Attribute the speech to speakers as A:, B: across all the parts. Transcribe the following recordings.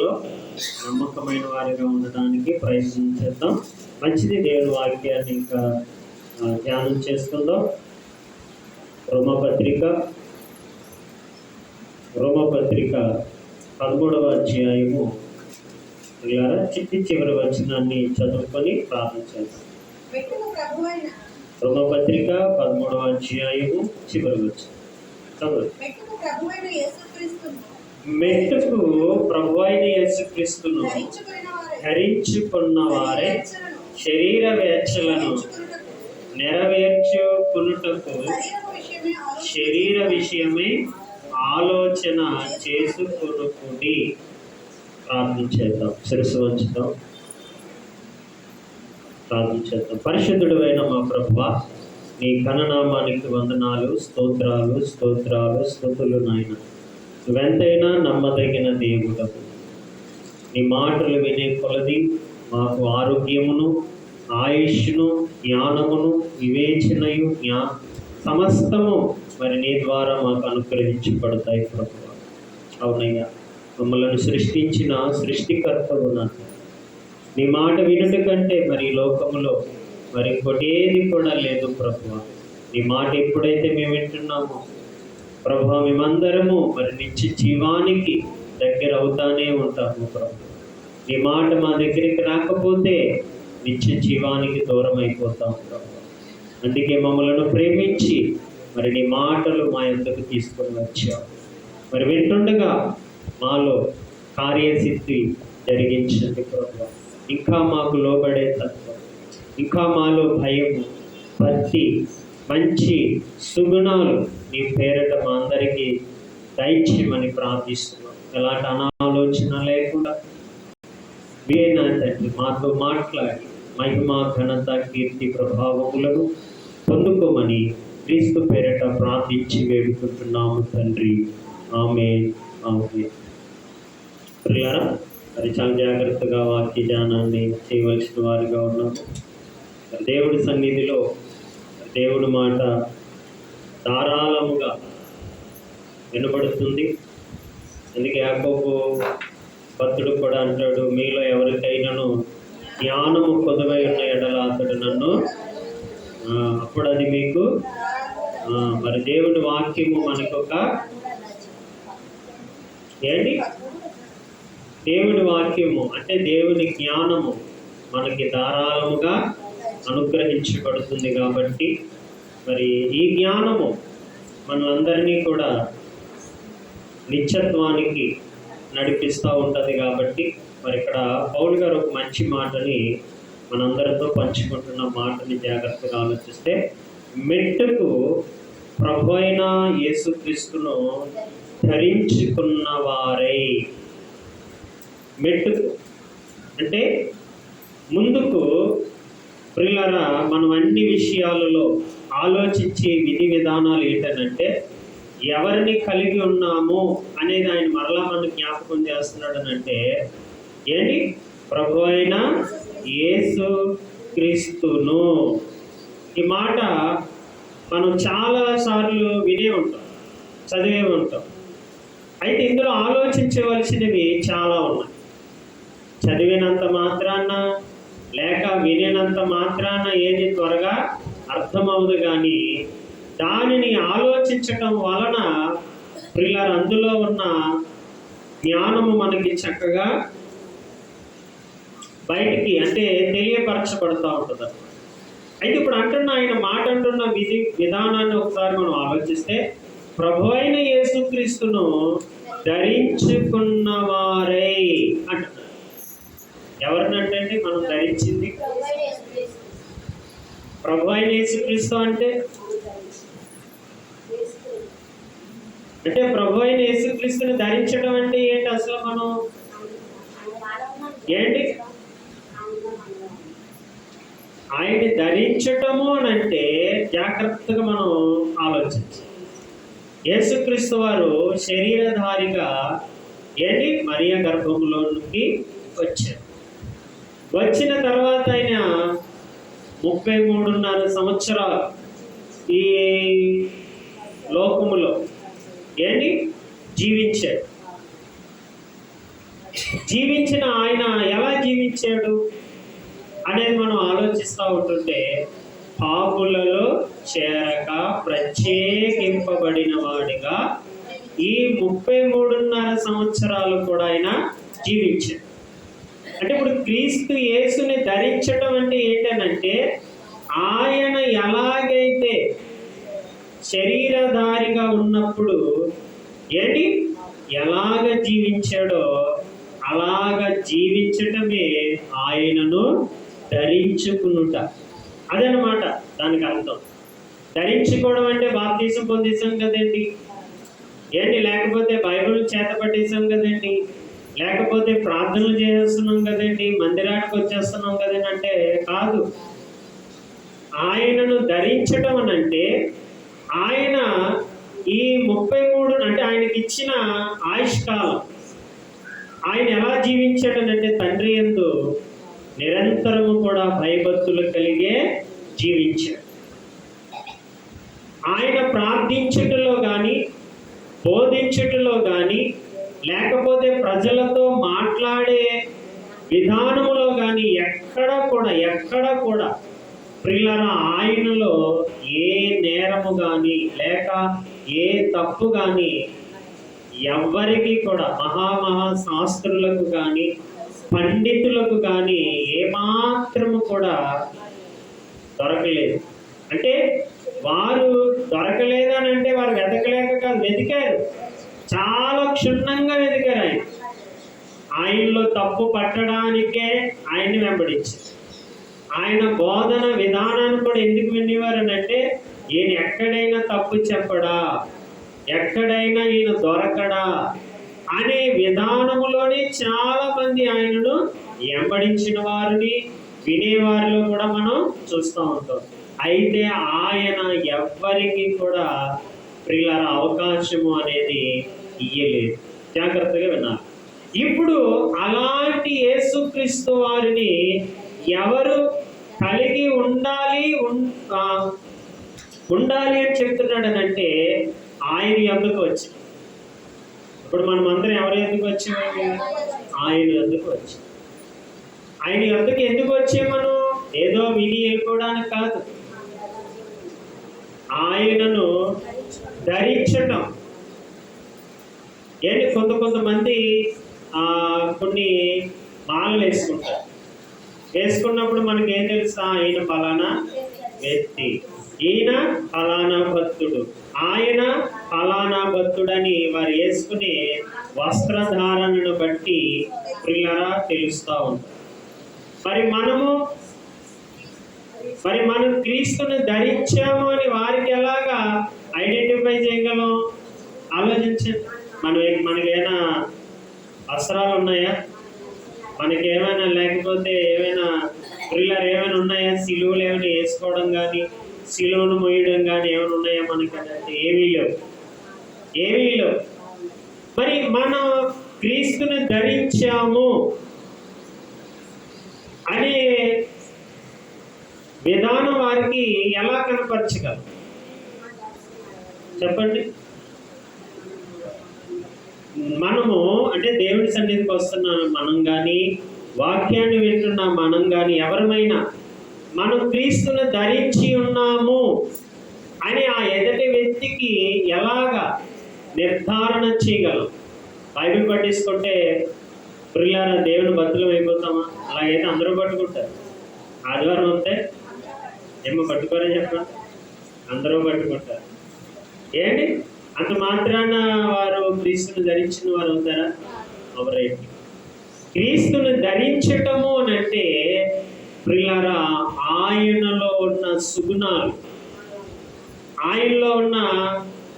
A: నమ్మకమైన వారిగా ఉండడానికి ప్రయత్నం చేద్దాం. మంచిది. దేవుని వాక్యాన్ని ఇంకా ధ్యానం చేసుకుందాం. రోమపత్రిక 13వ అధ్యాయము చివరి వచనాన్ని చదువుకొని ప్రార్థన చేద్దాం. రోమపత్రిక 13వ అధ్యాయము చివరి వచనం చదువు. మెట్టుకు ప్రభువైన యేసుక్రీస్తును ధరించుకున్న వారే శరీర వేచ్ఛలను నెరవేర్చుకొనుటకు శరీర విషయమై ఆలోచన చేసుకొనుకుడి. ప్రార్థించేద్దాం. శిరస్సు వంచుతాం, ప్రార్థించేద్దాం. పరిశుద్ధుడైన మా ప్రభువా, నీ ఘననామానికి వందనాలు, స్తోత్రాలు స్తోత్రాలు స్తుతులు నాయన. నువ్వెంతైనా నమ్మదగిన దేవుడవు. నీ మాటలు వినే కొలది మాకు ఆరోగ్యమును, ఆయుష్ను, జ్ఞానమును, వివేచనయు, సమస్తము మరి నీ ద్వారా మాకు అనుగ్రహించబడతాయి ప్రభువా. అవునయ్యా, మమ్మల్ని సృష్టించిన సృష్టికర్తవు నాకు. నీ మాట వినుట కంటే మరి లోకములో మరి ఇంకోటేది కూడా లేదు ప్రభువా. నీ మాట ఎప్పుడైతే మేము వింటున్నామో ప్రభువా, మేమందరము మరి నిత్య జీవానికి దగ్గర అవుతానే ఉంటాము ప్రభు. నీ మాట మా దగ్గరికి రాకపోతే నిత్య జీవానికి దూరం అయిపోతాం ప్రభు. అందుకే మమ్మల్ని ప్రేమించి మరి నీ మాటలు మా యొద్దకు తీసుకొని వచ్చావు. మరి వింటుండగా మాలో కార్యసిద్ధి జరిగించండి ప్రభు. ఇంకా మాకు లోబడే తత్వం, ఇంకా మాలో భయము, భక్తి, మంచి సుగుణాలు నీ పేరట మా అందరికీ దయచేయమని ప్రార్థిస్తున్నాం. ఎలాంటి అనాలోచన లేకుండా వీరైనా తండ్రి మాతో మాట్లాడి మహిమ, ఘనత, కీర్తి, ప్రభావములను పొందుకోమని క్రీస్తు పేరట ప్రార్థించి వేడుకుంటున్నాము తండ్రి. ఆమేన్, ఆమేన్. ప్రియులారా, మరి చాలా జాగ్రత్తగా వాక్య ధ్యానాన్ని చేయవలసిన వారిగా ఉన్నాము. దేవుడి సన్నిధిలో దేవుడి మాట ధారాళముగా వినబడుతుంది. అందుకే యాకోబు భక్తుడు కూడా అంటాడు, మీలో ఎవరికైనాను జ్ఞానము కొదువై ఉన్న ఎడల అతడు నన్ను అప్పుడు అది మీకు మరి దేవుడి వాక్యము మనకొక ఏంటి, దేవుడి వాక్యము అంటే దేవుని జ్ఞానము మనకి ధారాళముగా అనుగ్రహించబడుతుంది. కాబట్టి మరి ఈ జ్ఞానము మనందరినీ కూడా నిత్యత్వానికి నడిపిస్తూ ఉంటుంది. కాబట్టి మరి ఇక్కడ పౌలు గారు ఒక మంచి మాటని మనందరితో పంచుకుంటున్న మాటని జాగ్రత్తగా ఆలోచిస్తే, మెట్టుకు ప్రభు అయిన యేసుక్రీస్తును ధరించుకున్న వారై. మెట్టుకు అంటే ముందుకు. ప్రియులారా, మనం అన్ని విషయాలలో ఆలోచించే విధి విధానాలు ఏంటంటే ఎవరిని కలిగి ఉన్నాము అనేది ఆయన మరలా మనం జ్ఞాపకం చేస్తున్నాడు. అంటే ఏంటి, ప్రభు అయిన యేసు క్రీస్తును. ఈ మాట మనం చాలా సార్లు వినే ఉంటాం, చదివే ఉంటాం. అయితే ఇందులో ఆలోచించవలసినవి చాలా ఉన్నాయి. చదివినంత మాత్రాన లేక వినేనంత మాత్రాన ఏది త్వరగా అర్థమవుదు, కానీ దానిని ఆలోచించటం వలన ప్రియులారా అందులో ఉన్న జ్ఞానము మనకి చక్కగా బయటికి అంటే తెలియపరచబడుతూ ఉంటుంది. అయితే ఇప్పుడు ఆయన మాట అంటున్న విధానాన్ని ఒకసారి మనం ఆలోచిస్తే, ప్రభు అయిన యేసుక్రీస్తును ధరించుకున్నవారై అంటున్నారు. ఎవరినంటే మనం ధరించింది ప్రభు అయిన యేసుక్రీస్తు అంటే ప్రభు అయిన యేసుక్రీస్తుని ధరించడం అంటే ఏంటి అసలు? మనం ఏంటి ఆయన్ని ధరించటము అని అంటే జాగ్రత్తగా మనం ఆలోచించాలి. యేసుక్రీస్తు వారు శరీరధారిగా ఏంటి మరియ గర్భంలోనికి వచ్చారు. వచ్చిన తర్వాత ఆయన 33.5 సంవత్సరాలు ఈ లోకములో ఏంటి జీవించాడు. జీవించిన ఆయన ఎలా జీవించాడు అనేది మనం ఆలోచిస్తూ ఉంటుంటే, పాపులలో చేరక ప్రత్యేకింపబడిన వాడిగా ఈ 33.5 సంవత్సరాలు కూడా ఆయన జీవించాడు. అంటే ఇప్పుడు క్రీస్తు యేసుని ధరించడం అంటే ఏంటనంటే, ఆయన ఎలాగైతే శరీరధారిగా ఉన్నప్పుడు ఏంటి ఎలాగ జీవించాడో అలాగ జీవించటమే ఆయనను ధరించుకునుట. అదనమాట దానికి అర్థం. ధరించుకోవడం అంటే బాప్తీసం పొందేసాం కదండి, ఏంటి, లేకపోతే బైబిల్ చేత పట్టేసాం కదండి, లేకపోతే ప్రార్థనలు చేస్తున్నాం కదండి, మందిరానికి వచ్చేస్తున్నాం కదండి అంటే కాదు. ఆయనను ధరించడం అని అంటే ఆయన ఈ 33 అంటే ఆయనకి ఇచ్చిన ఆయుష్కాలం ఆయన ఎలా జీవించాడనంటే, తండ్రి యందు నిరంతరము కూడా భయభక్తులు కలిగే జీవించాడు. ఆయన ప్రార్థించుటలో కానీ, బోధించుటలో కానీ, లేకపోతే ప్రజలతో మాట్లాడే విధానములో కానీ ఎక్కడ కూడా ప్రియులారా ఆయనలో ఏ నేరము కానీ లేక ఏ తప్పు కానీ ఎవ్వరికి కూడా, మహా శాస్త్రులకు కానీ పండితులకు కానీ ఏమాత్రము కూడా దొరకలేదు. అంటే వారు దొరకలేదని అంటే వారు వెతకలేక కాదు, వెతికారు, చాలా క్షుణ్ణంగా వెతికారు. ఆయనలో తప్పు పట్టడానికే ఆయన్ని వెంబడించారు. ఆయన బోధన విధానాన్ని కూడా ఎందుకు వినేవారు అంటే, ఈయన ఎక్కడైనా తప్పు చెప్పడా, ఎక్కడైనా ఈయన దొరకడా అనే విధానములోనే చాలా మంది ఆయనను వెంబడించిన వారిని వినేవారిలో కూడా మనం చూస్తూ ఉంటాం. అయితే ఆయన ఎవ్వరికి కూడా ప్రియులారా అవకాశము అనేది ఇయ్యలేదు. జాగ్రత్తగా విన్నారు. ఇప్పుడు అలాంటి యేసుక్రీస్తు వారిని ఎవరు కలిగి ఉండాలి అని చెప్తున్నాడనంటే, ఆయన ఎందుకు వచ్చి, ఇప్పుడు మనం అందరం ఎవరి ఎందుకు వచ్చామండి? ఆయన ఎందుకు వచ్చి. ఆయన ఎందుకు వచ్చే మనం ఏదో విని వెళ్ళిపోవడానికి కాదు, ఆయనను ధరించటం. ఏంటి, కొంతమంది కొన్ని మాలలు వేసుకుంటారు. వేసుకున్నప్పుడు మనకి ఏం తెలుసా, ఈయన ఫలానా వ్యక్తి, ఈయన ఫలానా భక్తుడు, ఆయన ఫలానా భక్తుడని వారు వేసుకునే వస్త్రధారణను బట్టి పిల్లరా తెలుస్తూ ఉంటారు. మరి మనం క్రీస్తుని ధరించాము అని వారికి ఎలాగా ఐడెంటిఫై చేయగలం? ఆలోచించండి. మనకేమైనా వస్త్రాలు ఉన్నాయా? మనకేమైనా లేకపోతే ఏమైనా పిల్లలు ఏమైనా ఉన్నాయా? సిలువలు ఏమైనా వేసుకోవడం కానీ, సిలువను మోయడం కానీ ఏమైనా ఉన్నాయా మనకంటే? ఏమీ లేవు. మరి మనం క్రీస్తుని ధరించాము అనే విధానం వారికి ఎలా కనపరచగలం చెప్పండి? మనము అంటే దేవుడి సన్నిధికి వస్తున్న మనం కానీ, వాక్యాన్ని వింటున్న మనం కానీ, ఎవరమైనా మనం క్రీస్తుని ధరించి ఉన్నాము అని ఆ ఎదుటి వ్యక్తికి ఎలాగా నిర్ధారణ చేయగలం? బైబిల్ పట్టించుకుంటే ప్రియులారా దేవుని భక్తులం అయిపోతామా? అలాగైతే అందరూ పట్టుకుంటారు. ఆదివారం వస్తే ఏమో పట్టుకోరని చెప్పండి, అందరూ పట్టుకుంటారు. ఏంటి, అంత మాత్రాన వారు క్రీస్తుని ధరించిన వారు అవుతారా? ఎవరైతే క్రీస్తుని ధరించటము అని అంటే ప్రియులారా ఆయనలో ఉన్న సుగుణాలు, ఆయనలో ఉన్న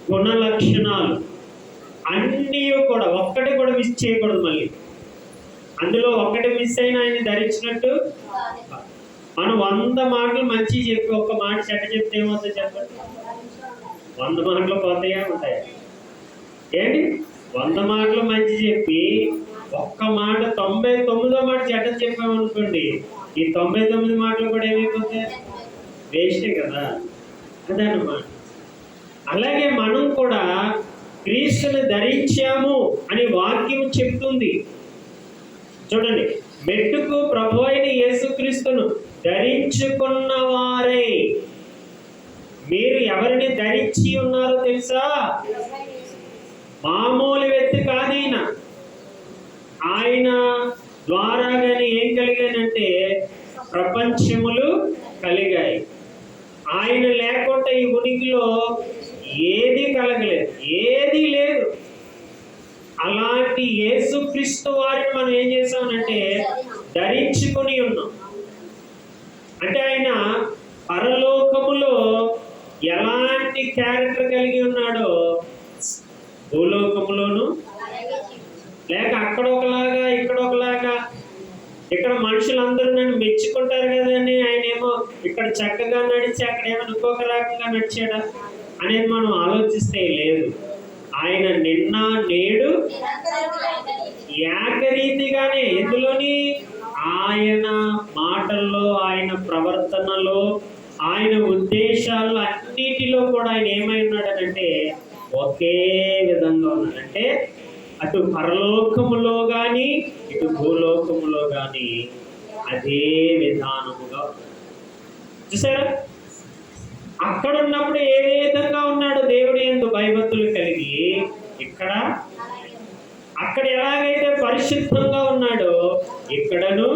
A: గుణ లక్షణాలు అన్నీ కూడా ఒక్కటి కూడా మిస్ చేయకూడదు. మళ్ళీ అందులో ఒక్కటి మిస్ అయినా ఆయన ధరించినట్టు. మనం 100 మాటలు మంచి చెప్పి ఒక్క మాట చెడ్డ చెప్తే ఏమవుతుంది చెప్పండి? 100 మాటలు పోతాయా ఉంటాయా? ఏంటి, 100 మాటలు మంచి చెప్పి ఒక్క మాట 99వ మాట చెడ్డ చెప్పామనుకోండి, ఈ 99 మాటలు కూడా ఏమైపోతాయి? వేస్టే కదా. అదన్నమాట. అలాగే మనం కూడా క్రీస్తుని ధరించాము అని వాక్యం చెప్తుంది. చూడండి, మెట్టుకు ప్రభు అయిన యేసుక్రీస్తును ధరించుకున్న వారై. మీరు ఎవరిని ధరించి ఉన్నారో తెలుసా? మామూలు వ్యక్తి కాదు ఆయన. ఆయన ద్వారా కానీ ఏం కలిగానంటే ప్రపంచములు కలిగాయి. ఆయన లేకుండా ఈ ఉనికిలో ఏది కలగలేదు, ఏది లేదు. అలాంటి యేసుక్రీస్తు వారిని మనం ఏం చేసామనంటే ధరించుకొని ఉన్నాం. అంటే ఆయన పరలోకములో ఎలాంటి క్యారెక్టర్ కలిగి ఉన్నాడో భూలోకములోను, లేక అక్కడ ఒకలాగా ఇక్కడ ఒకలాగా. ఇక్కడ మనుషులందరూ నన్ను మెచ్చుకుంటారు కదండి, ఆయన ఏమో ఇక్కడ చక్కగా నడిచి అక్కడ ఏమో ఇంకొక రకంగా నడిచాడా అనేది మనం ఆలోచిస్తే లేదు. ఆయన నిన్న నేడు ఏకరీతిగానే, ఎందులోని ఆయన మాటల్లో, ఆయన ప్రవర్తనలో, ఆయన ఉద్దేశాలు అన్నిటిలో కూడా ఆయన ఏమై ఉన్నాడనంటే ఒకే విధంగా ఉన్నాడు. అంటే అటు పరలోకములో కానీ ఇటు భూలోకములో కానీ అదే విధానముగా. చూసారా, అక్కడ ఉన్నప్పుడు ఏ విధంగా ఉన్నాడు దేవుడి యందు భయభక్తులు కలిగి, ఇక్కడ అక్కడ ఎలాగైతే పరిశుద్ధంగా ఉన్నాడో ఇక్కడను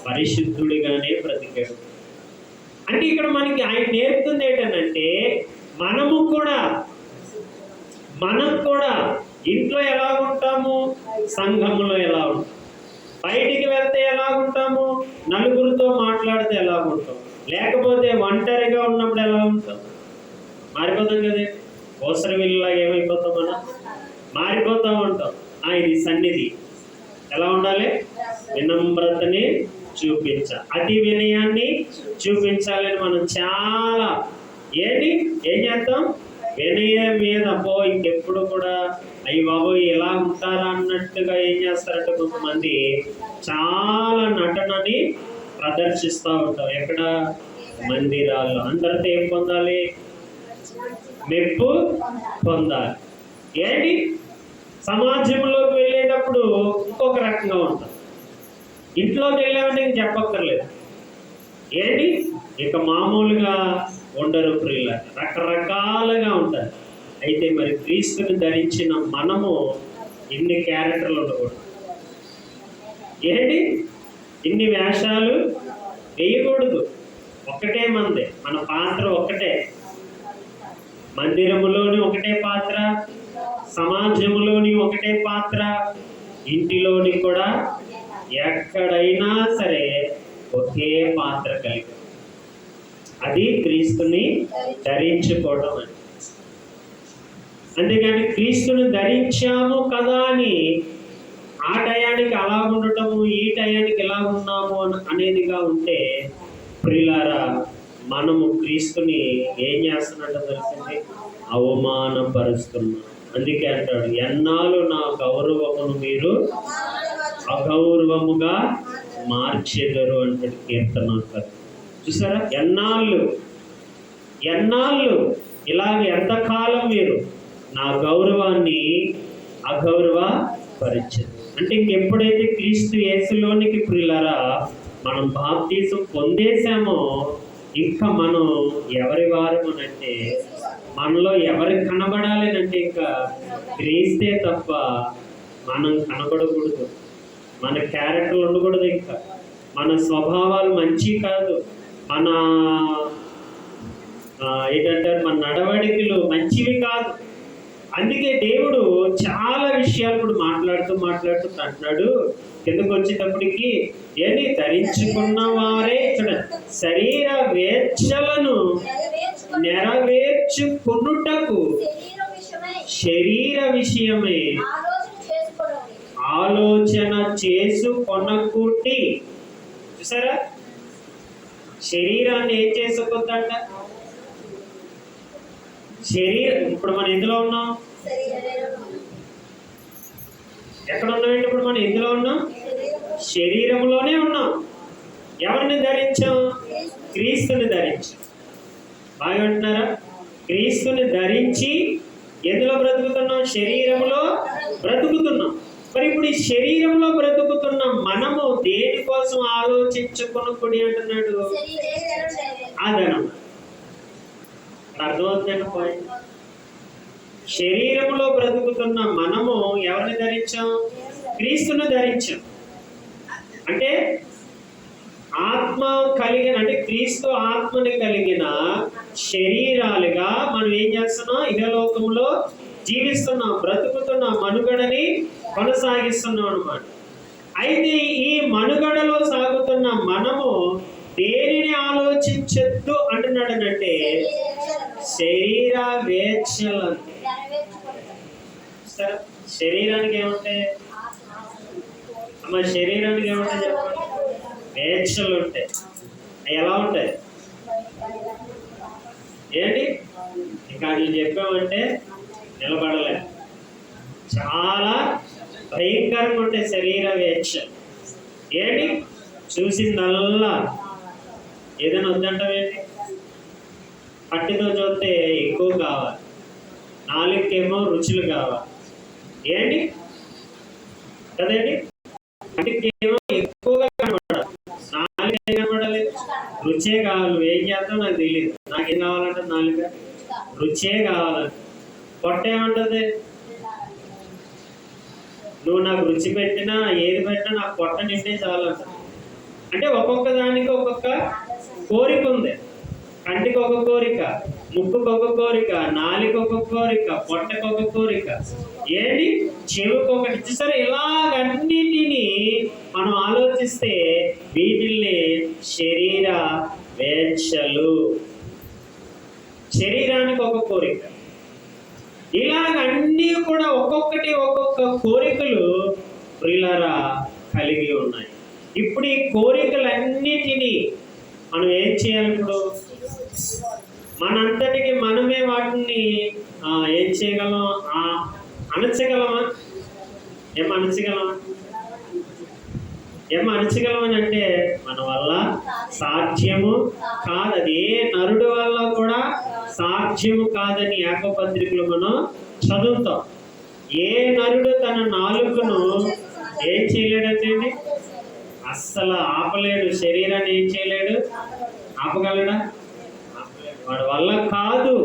A: పరిశుద్ధుడిగానే బ్రతికాడు. అంటే ఇక్కడ మనకి ఆయన నేర్పుతుంది ఏంటంటే మనం కూడా ఇంట్లో ఎలా ఉంటాము, సంఘంలో ఎలా ఉంటాం, బయటికి వెళ్తే ఎలా ఉంటాము, నలుగురితో మాట్లాడితే ఎలా ఉంటాం, లేకపోతే ఒంటరిగా ఉన్నప్పుడు ఎలా ఉంటాం. మారిపోతాం కదే, ఓసరి వీళ్ళలాగా ఏమైపోతాం, మనం మారిపోతూ ఉంటాం. ఇది సన్నిధి ఎలా ఉండాలి? వినమ్రతని అతి వినయాన్ని చూపించాలని మనం చాలా ఏం చేస్తాం, వినయం మీద ఇంకెప్పుడు కూడా అయ్యి బాబు ఎలా ఉంటారా అన్నట్టుగా ఏం చేస్తారంటే కొంతమంది చాలా నటనని ప్రదర్శిస్తూ ఉంటాం. ఎక్కడ? మందిరాల్లో. అందరితో ఏం పొందాలి? మెప్పు పొందాలి. సమాజంలోకి వెళ్ళేటప్పుడు ఇంకొక రకంగా ఉంటాం, ఇంట్లోకి వెళ్ళామంటే ఇంక చెప్పక్కర్లేదు. ఇక మామూలుగా ఉండరు ప్రియుల, రకరకాలుగా ఉంటారు. అయితే మరి క్రీస్తుని ధరించిన మనము ఇన్ని క్యారెక్టర్లు ఉండకూడదు. ఇన్ని వేషాలు వేయకూడదు. ఒక్కటే మంది, మన పాత్ర ఒక్కటే. మందిరములోని ఒకటే పాత్ర, సమాజంలోని ఒకటే పాత్ర, ఇంటిలోని కూడా ఎక్కడైనా సరే ఒకే పాత్ర కలిగి, అది క్రీస్తుని ధరించుకోవడం అని. అంతేగాని క్రీస్తుని ధరించాము కదా అని ఆ టయానికి అలా ఉండటము, ఈ టయానికి ఎలా ఉన్నాము అనేదిగా ఉంటే ప్రియులారా, మనము క్రీస్తుని ఏం చేస్తున్నట్టు తెలిసింది? అవమానపరుస్తున్నాం. అందుకే అంటాడు, ఎన్నాళ్ళు నా గౌరవమును మీరు అగౌరవముగా మార్చెదరు అంటాడు కీర్తనాకారుడు. చూసారా, ఎన్నాళ్ళు ఇలాగ ఎంతకాలం మీరు నా గౌరవాన్ని అగౌరవపరిచారు. అంటే ఇంకెప్పుడైతే క్రీస్తు యేసులోనికి ప్రియులారా మనం బాప్తీసం పొందేశామో ఇంకా మనం ఎవరి వారమనంటే, మనలో ఎవరు కనబడాలి అంటే ఇంకా క్రీస్తే తప్ప మనం కనబడకూడదు. మన క్యారెక్టర్లు ఉండకూడదు, ఇంకా మన స్వభావాలు మంచి కాదు, మన మన నడవడికలు మంచివి కాదు. అందుకే దేవుడు చాలా విషయాలు కూడా మాట్లాడుతూ అంటున్నాడు. కిందకు వచ్చేటప్పటికి ధరించుకున్న వారే శరీర వేచ్ఛలను నెరవేర్చుకొనుటకు శరీర విషయమే ఆలోచన చేసుకొనకుడి. చూసారా, శరీరాన్ని ఏం చేసుకోద్దంట? ఇప్పుడు మనం ఎందులో ఉన్నాం? ఎక్కడ ఉన్నామంటే ఇప్పుడు మనం ఎందులో ఉన్నాం? శరీరంలోనే ఉన్నాం. ఎవరిని ధరించాం? క్రీస్తుని ధరించాం. బాగా అంటున్నారా? క్రీస్తుని ధరించి ఎందులో బ్రతుకుతున్నాం? శరీరంలో బ్రతుకుతున్నాం. మరి ఇప్పుడు ఈ శరీరంలో బ్రతుకుతున్న మనము దేనికోసం ఆలోచించుకొనుకుడి అంటున్నాడు? అదనమాట. అర్థమవుతుందండి పాయింట్. శరీరంలో బ్రతుకుతున్న మనము ఎవరిని ధరించాం? క్రీస్తును ధరించాం. అంటే ఆత్మ కలిగిన, అంటే క్రీస్తు ఆత్మని కలిగిన శరీరాలుగా మనం ఏం చేస్తున్నాం? ఇహలోకంలో జీవిస్తున్నాం, బ్రతుకుతున్నాం, మనుగడని కొనసాగిస్తున్నాం అన్నమాట. అయితే ఈ మనుగడలో సాగుతున్న మనము దేనిని ఆలోచించద్దు అంటున్నాడనంటే శరీర వేచ్ఛలను. శరీరానికి ఏముంటాయి అమ్మ? శరీరానికి ఏముంటాయి చెప్పండి? వేచ్ఛలు ఉంటాయి. అవి ఎలా ఉంటాయి ఏంటి? ఇంకా అది చెప్పామంటే నిలబడలే. చాలా భయంకరంగా ఉంటాయి శరీర వేచ్ఛ. ఏంటి? చూసిందల్లా ఏదైనా వద్దంటావేంటి? పట్టితో చూస్తే ఎక్కువ కావాలి, నాలుగుకేమో రుచులు కావాలి. ఏంటి కదండి? పట్టికేమో ఎక్కువగా కనబడాలి, నాలుగు ఏం కనబడాలి? రుచే కావాలి. ఏం చేద్దాం నాకు తెలియదు, నాకేం కావాలంటే నాలుగు రుచే కావాలంటే. పొట్ట ఏమంటది? నువ్వు నాకు రుచి పెట్టినా ఏది పెట్టినా నాకు పొట్ట నిండే చాలంట. అంటే ఒక్కొక్క దానికి ఒక్కొక్క కోరిక ఉంది. కంటికి ఒక కోరిక, ముక్కుకు ఒక కోరిక, నాలుగు ఒక కోరిక, పొట్టకు ఒక కోరిక, ఏంటి చెవికి ఒకటి. సరే, ఇలాగన్నిటినీ మనం ఆలోచిస్తే వీటిల్ని శరీర వేచ్ఛలు. శరీరానికి ఒక కోరిక. ఇలాగన్నీ కూడా ఒక్కొక్కటి ఒక్కొక్క కోరికలు ప్రియులారా కలిగి ఉన్నాయి. ఇప్పుడు ఈ కోరికలన్నిటినీ మనం ఏం చేయాలి? ఇప్పుడు మనంతటికి మనమే వాటిని ఏం చేయగలం? అణచగలమా? అణచగలమని అంటే మన వల్ల సాధ్యము కాదు. అది ఏ నరుడు వల్ల కూడా సాధ్యము కాదని యాకోబు పత్రికలో మనం చదువుతాం. ఏ నరుడు తన నాలుకను ఏం చేయలేడంటే అస్సలు ఆపలేడు. శరీరాన్ని ఏం చేయలేడు? ఆపగలడా? వాడి వల్ల కాదు.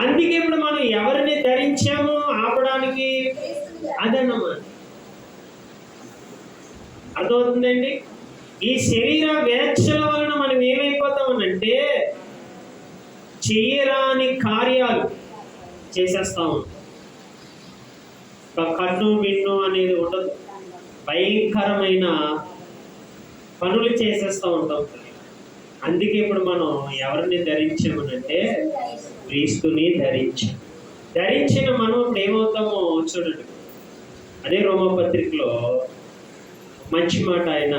A: అందుకే ఇప్పుడు మనం ఎవరిని ధరించాము ఆపడానికి? అదన్నమాట. అర్థమవుతుందండి? ఈ శరీర వేచ్ఛల వలన మనం ఏమైపోతామనంటే చేయరాని కార్యాలు చేసేస్తాము. కన్ను విన్ను అనేది ఉండదు. భయంకరమైన పనులు చేసేస్తూ ఉంటాం. అందుకే ఇప్పుడు మనం ఎవరిని ధరించామనంటే క్రీస్తుని ధరించిన మనం ఇప్పుడు ఏమవుతామో చూడండి. అదే రోమపత్రికలో మంచి మాట ఆయన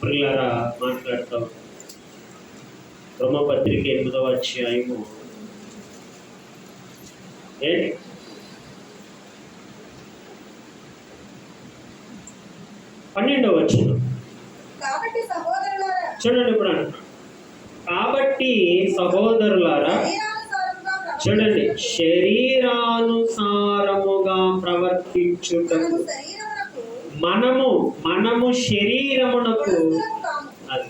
A: ప్రియులారా మాట్లాడతాం. రోమపత్రిక 8వ అధ్యాయము ఏంటి 12వ వచనం చూడండి. ఇప్పుడు అంటున్నాడు, కాబట్టి సహోదరులారా చూడండి, శరీరానుసారముగా ప్రవర్తించుటకు మనము శరీరమునకు. అది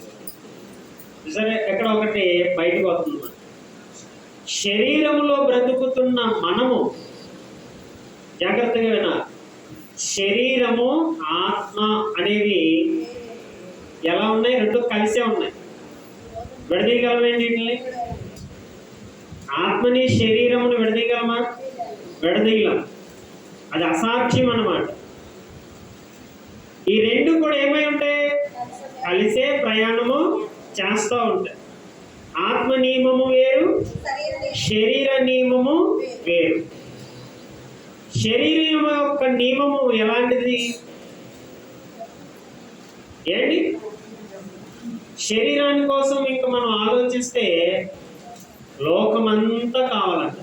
A: సరే, ఎక్కడ ఒకటి బయటకు వస్తుంది. శరీరములో బ్రతుకుతున్న మనము, జాగ్రత్తగా వినాలి, శరీరము ఆత్మ అనేవి ఎలా ఉన్నాయి? రెండు కలిసే ఉన్నాయి. విడదీయగలమేంటి వీటిని? ఆత్మని శరీరమును విడదీయగలమా? విడదీయగలం. అది అసాధ్యం అన్నమాట. ఈ రెండు కూడా ఏమై ఉంటాయి? కలిసే ప్రయాణము చేస్తూ ఉంటాయి. ఆత్మ నియమము వేరు, శరీర నియమము వేరు. శరీరం యొక్క నియమము ఎలాంటిది? ఏంటి? శరీరాని కోసం ఇంకా మనం ఆలోచిస్తే లోకమంతా కావాలంట.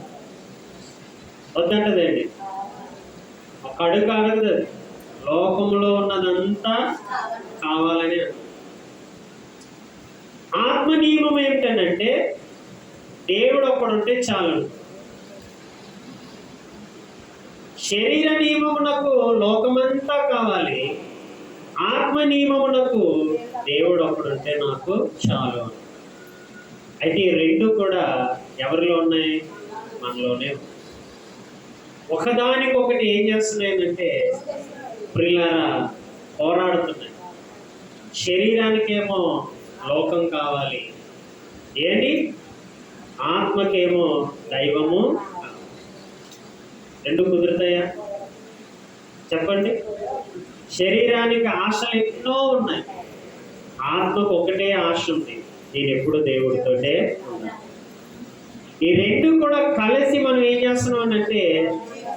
A: వద్దంటదండి. ఒక అడుగు అడగదు. లోకంలో ఉన్నదంతా కావాలని. ఆత్మ నియమం ఏమిటనంటే దేవుడు ఒక్కడుంటే చాలు. శరీర నియమమునకు లోకమంతా కావాలి. ఆత్మ ఆత్మ నియమమునకు దేవుడు ఒకడుంటే నాకు చాలు. అయితే ఈ రెండు కూడా ఎవరిలో ఉన్నాయి? మనలోనే. ఒకదానికొకటి ఏం చేస్తున్నాయంటే ప్రియులారా పోరాడుతున్నాయి. శరీరానికేమో లోకం కావాలి, ఏంటి? ఆత్మకేమో దైవము. రెండు కుదురుతాయా చెప్పండి? శరీరానికి ఆశలు ఎన్నో ఉన్నాయి, ఆత్మకు ఒకటే ఆశ ఉంది, నేను ఎప్పుడు దేవుడితోటే ఉన్నాను. ఈ రెండు కూడా కలిసి మనం ఏం చేస్తున్నాం అంటే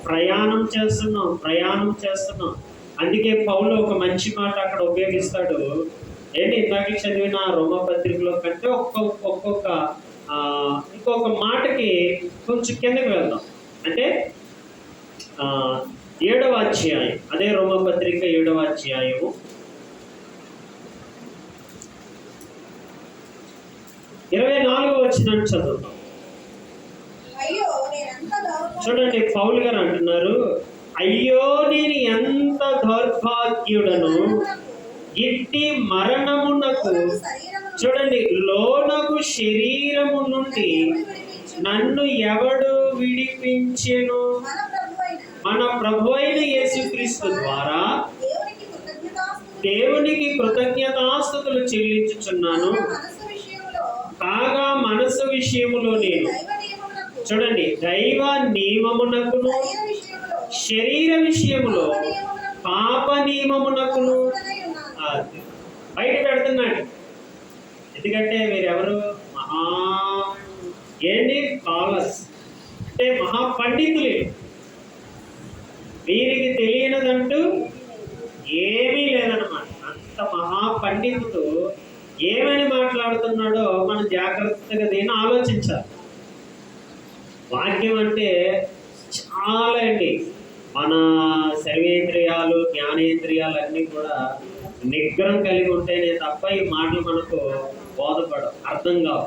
A: ప్రయాణం చేస్తున్నాం. అందుకే పౌలు ఒక మంచి మాట అక్కడ ఉపయోగిస్తాడు. ఏంటి? ఇందాక చదివిన రోమపత్రికలో కంటే ఇంకొక మాటకి కొంచెం కిందకి వెళ్దాం. అంటే 7వ అధ్యాయం, అదే రోమపత్రిక 7వ అధ్యాయము 24వ వచనాన్ని చదువుతాం. చూడండి, పౌలు గారు అంటున్నారు, అయ్యో నేను ఎంత దౌర్భాగ్యుడను, ఇట్టి మరణమునకు, చూడండి, లోనకు శరీరము నుండి నన్ను ఎవడు విడిపించెను? మన ప్రభువైన యేసుక్రీస్తు ద్వారా దేవునికి కృతజ్ఞతాస్తుతులు చెల్లించుచున్నాను. కాగా మనసు విషయములో నేను, చూడండి, దైవ నియమమునకును శరీర విషయములో పాప నియమమునకును బయట పెడుతున్నాడు. ఎందుకంటే మీరెవరు? స్కాలర్స్, అంటే మహాపండితులు. వీరికి తెలియనిదంటూ ఏమీ లేదన్నమాట. అంత మహాపండితుడు ఏమని మాట్లాడుతున్నాడో మనం జాగ్రత్తగా దీన్ని ఆలోచించాలి. వాక్యం అంటే చాలా అండి. మన సర్వేంద్రియాలు, జ్ఞానేంద్రియాలు అన్నీ కూడా నిగ్రహం కలిగి ఉంటేనే తప్ప ఈ మాటలు మనకు బోధపడవు, అర్థం కావు.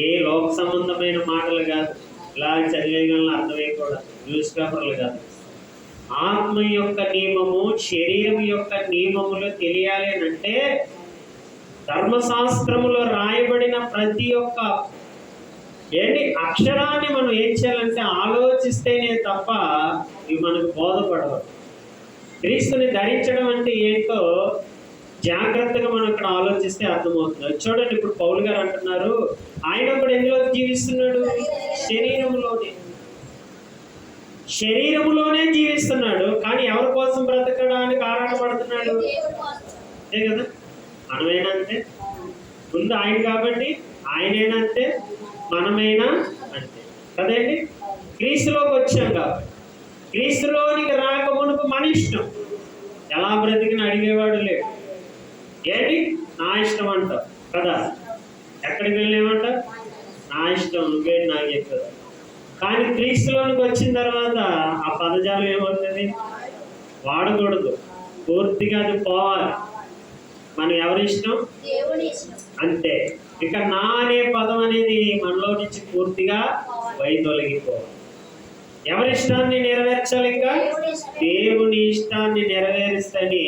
A: ఏ లోక సంబంధమైన మాటలు కాదు, ఇలా చదివేయగలను అర్థమయ్యి కూడా న్యూస్ పేపర్లు కాదు. ఆత్మ యొక్క నియమము, శరీరం యొక్క నియమములు తెలియాలి అంటే ధర్మశాస్త్రములో రాయబడిన ప్రతి ఒక్క అక్షరాన్ని మనం ఏం చేయాలంటే ఆలోచిస్తేనే తప్ప ఇవి మనకు బోధపడవు. క్రీస్తుని ధరించడం అంటే ఏంటో జాగ్రత్తగా మనం ఇక్కడ ఆలోచిస్తే అర్థమవుతుంది. చూడండి, ఇప్పుడు పౌలు గారు అంటున్నారు, ఆయన కూడా ఎందులో జీవిస్తున్నాడు? శరీరములోనే జీవిస్తున్నాడు. కానీ ఎవరి కోసం బ్రతకడానికి ఆరాటపడుతున్నాడు? అంతే కదా, మనమైనా అంతే. ముందు ఆయన కాబట్టి ఆయనైనా అంతే, మనమైనా అంతే కదండి. క్రీస్తులోకి వచ్చాం కాబట్టి క్రీస్తులోనికి రాక మునుపు మన ఇష్టం, ఎలా బ్రతికిన అడిగేవాడు లేడు. ఏంటి? నా ఇష్టం అంటావు కదా. ఎక్కడికి వెళ్ళేమంట? నా ఇష్టం, నువ్వేంటి నాకు చెప్పారు. కానీ క్రీస్తులోనికి వచ్చిన తర్వాత ఆ పదజాలం ఏమవుతుంది? వాడకూడదు, పూర్తిగా అది పోవాలి. మనం ఎవరి ఇష్టం? అంతే. ఇక నా అనే పదం అనేది మనలో నుంచి పూర్తిగా వైదొలగిపోవాలి. ఎవరి ఇష్టాన్ని నెరవేర్చాలి? ఇంకా దేవుని ఇష్టాన్ని నెరవేరుస్తని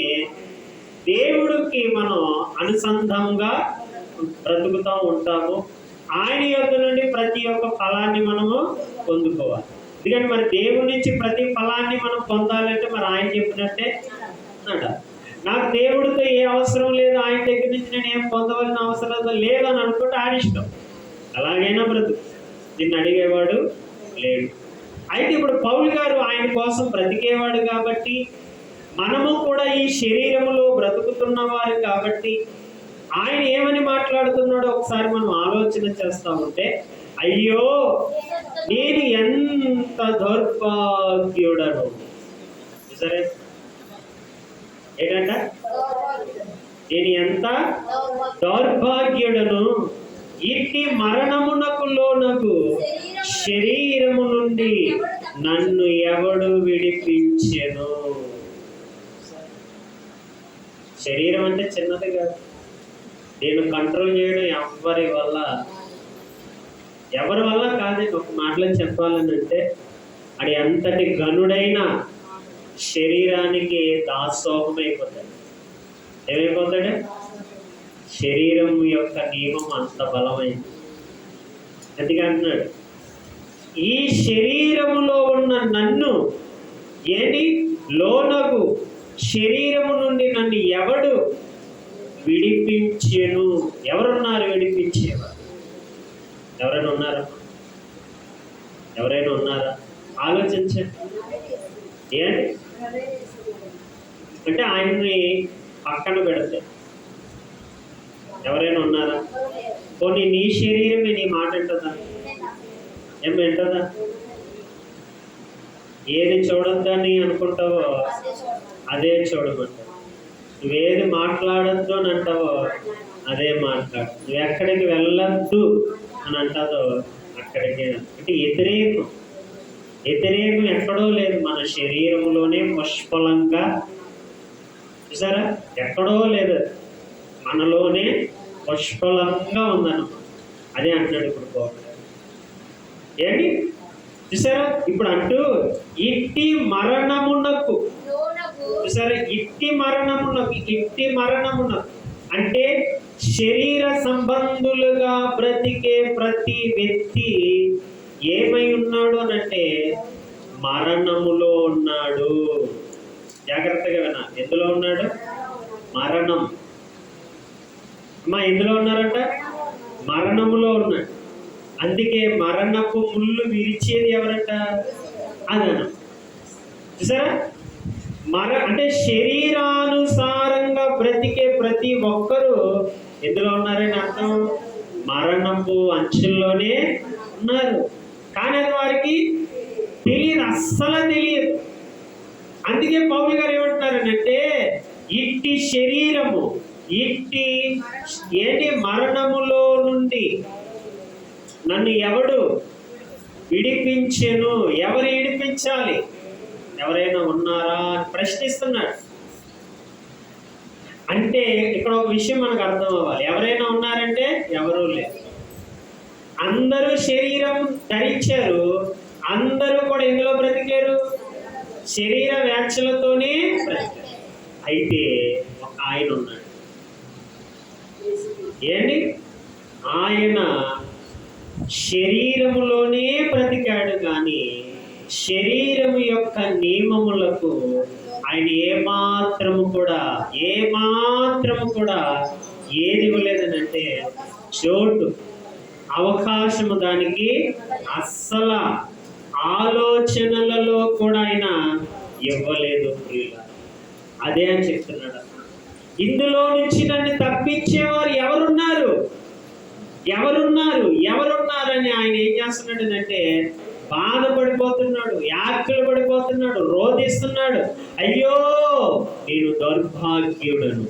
A: దేవుడికి మనం అనుసంధానంగా బ్రతుకుతూ ఉంటాము. ఆయన యొద్ద నుండి ప్రతి ఒక్క ఫలాన్ని మనము పొందుకోవాలి. ఎందుకంటే మరి దేవుడి నుంచి ప్రతి ఫలాన్ని మనం పొందాలంటే మరి ఆయన చెప్పినట్టే అన్నమాట. నాకు దేవుడితో ఏ అవసరం లేదు, ఆయన దగ్గర నుంచి నేను ఏం పొందవలసిన అవసరం లేదని అనుకుంటే ఆయన ఇష్టం, అలాగైనా బ్రతుకు, నిన్ను అడిగేవాడు లేడు. అయితే ఇప్పుడు పౌలు గారు ఆయన కోసం బ్రతికేవాడు కాబట్టి, మనము కూడా ఈ శరీరములో బ్రతుకుతున్నవారు కాబట్టి ఆయన ఏమని మాట్లాడుతున్నాడో ఒకసారి మనం ఆలోచన చేస్తా ఉంటే, అయ్యో నేను ఎంత దౌర్భాగ్యుడను. సరే, ఏంటంట? నేను ఎంత దౌర్భాగ్యుడను, ఇట్టి మరణమునకు లోనకు శరీరము నుండి నన్ను ఎవడు విడిపించెను. శరీరం అంటే చిన్నది కాదు, నేను కంట్రోల్ చేయడం ఎవరి వల్ల కాదండి. ఒక మాటలో చెప్పాలని అంటే అది అంతటి గనుడైన శరీరానికి దాసోహమైపోతాడు. ఏమైపోతాడు? శరీరం యొక్క నియమం అంత బలమైంది. అందుకే అంటున్నాడు, ఈ శరీరములో ఉన్న నన్ను ఏంటి లోనగు శరీరము నుండి నన్ను ఎవడు విడిపించెను? ఎవరున్నారు విడిపించేవారు? ఎవరైనా ఉన్నారా? ఎవరైనా ఉన్నారా? ఆలోచించండి. ఏంటి అంటే ఆయన్ని పక్కన పెడితే ఎవరైనా ఉన్నారా? పోనీ నీ శరీరమే నీ మాట వింటదా? ఏం వింటదా? ఏది చూడొద్దని అనుకుంటావో అదే చూడమంటావు. నువ్వేది మాట్లాడద్దు అని అంటావో అదే మాట్లాడు. నువ్వు ఎక్కడికి వెళ్ళొద్దు అని అంటావో అక్కడికే. అంటే వ్యతిరేకం ఎక్కడో లేదు, మన శరీరంలోనే పుష్కలంగా. చూసారా? ఎక్కడో లేదు, మనలోనే పుష్కలంగా ఉందన్నమాట. అదే అంటున్నాడు ఇప్పుడు పౌలు. ఏంటి చూసారా? ఇప్పుడు అంటూ ఇట్టి మరణమునకు, చూసారా? ఇట్టి మరణమునకు అంటే శరీర సంబంధులుగా బ్రతికే ప్రతి వ్యక్తి ఏమై ఉన్నాడు అనంటే మరణములో ఉన్నాడు. జాగ్రత్తగా వినా. ఎందులో ఉన్నాడు? మరణం. అమ్మా ఎందులో ఉన్నారంట? మరణములో ఉన్నాడు. అందుకే మరణపు ముళ్ళు విరిచేది ఎవరంట? అదనం. చూసారా? అంటే శరీరానుసారంగా బ్రతికే ప్రతి ఒక్కరూ ఎందులో ఉన్నారని అర్థం? మరణపు అంచుల్లోనే ఉన్నారు. కానీ అది వారికి తెలియదు, అస్సలు తెలియదు. అందుకే పౌలు గారు ఏమంటున్నారంటే ఇట్టి శరీరము, ఇట్టి ఏంటి మరణములో నుండి నన్ను ఎవడు విడిపించెను? ఎవరు విడిపించాలి? ఎవరైనా ఉన్నారా అని ప్రశ్నిస్తున్నాడు. అంటే ఇక్కడ ఒక విషయం మనకు అర్థం అవ్వాలి. ఎవరైనా ఉన్నారంటే ఎవరూ లేరు. అందరూ శరీరం ధరించారు, అందరూ కూడా ఎందులో బ్రతికారు? శరీర వ్యాఖ్యలతోనే బ్రతికారు. అయితే ఒక ఆయన ఉన్నాడు. ఏంటి? ఆయన శరీరములోనే బ్రతికాడు, కానీ శరీరము యొక్క నియమములకు ఆయన ఏమాత్రము కూడా ఏది ఇవ్వలేదనంటే చోటు, అవకాశము దానికి అస్సలు ఆలోచనలలో కూడా ఆయన ఇవ్వలేదు. అదే అని చెప్తున్నాడు. ఇందులో నుంచి నన్ను తప్పించేవారు ఎవరున్నారని ఆయన ఏం చేస్తున్నాడు అంటే బాధపడిపోతున్నాడు, యాక్కులు పడిపోతున్నాడు, రోధిస్తున్నాడు. అయ్యో నేను దౌర్భాగ్యుడను.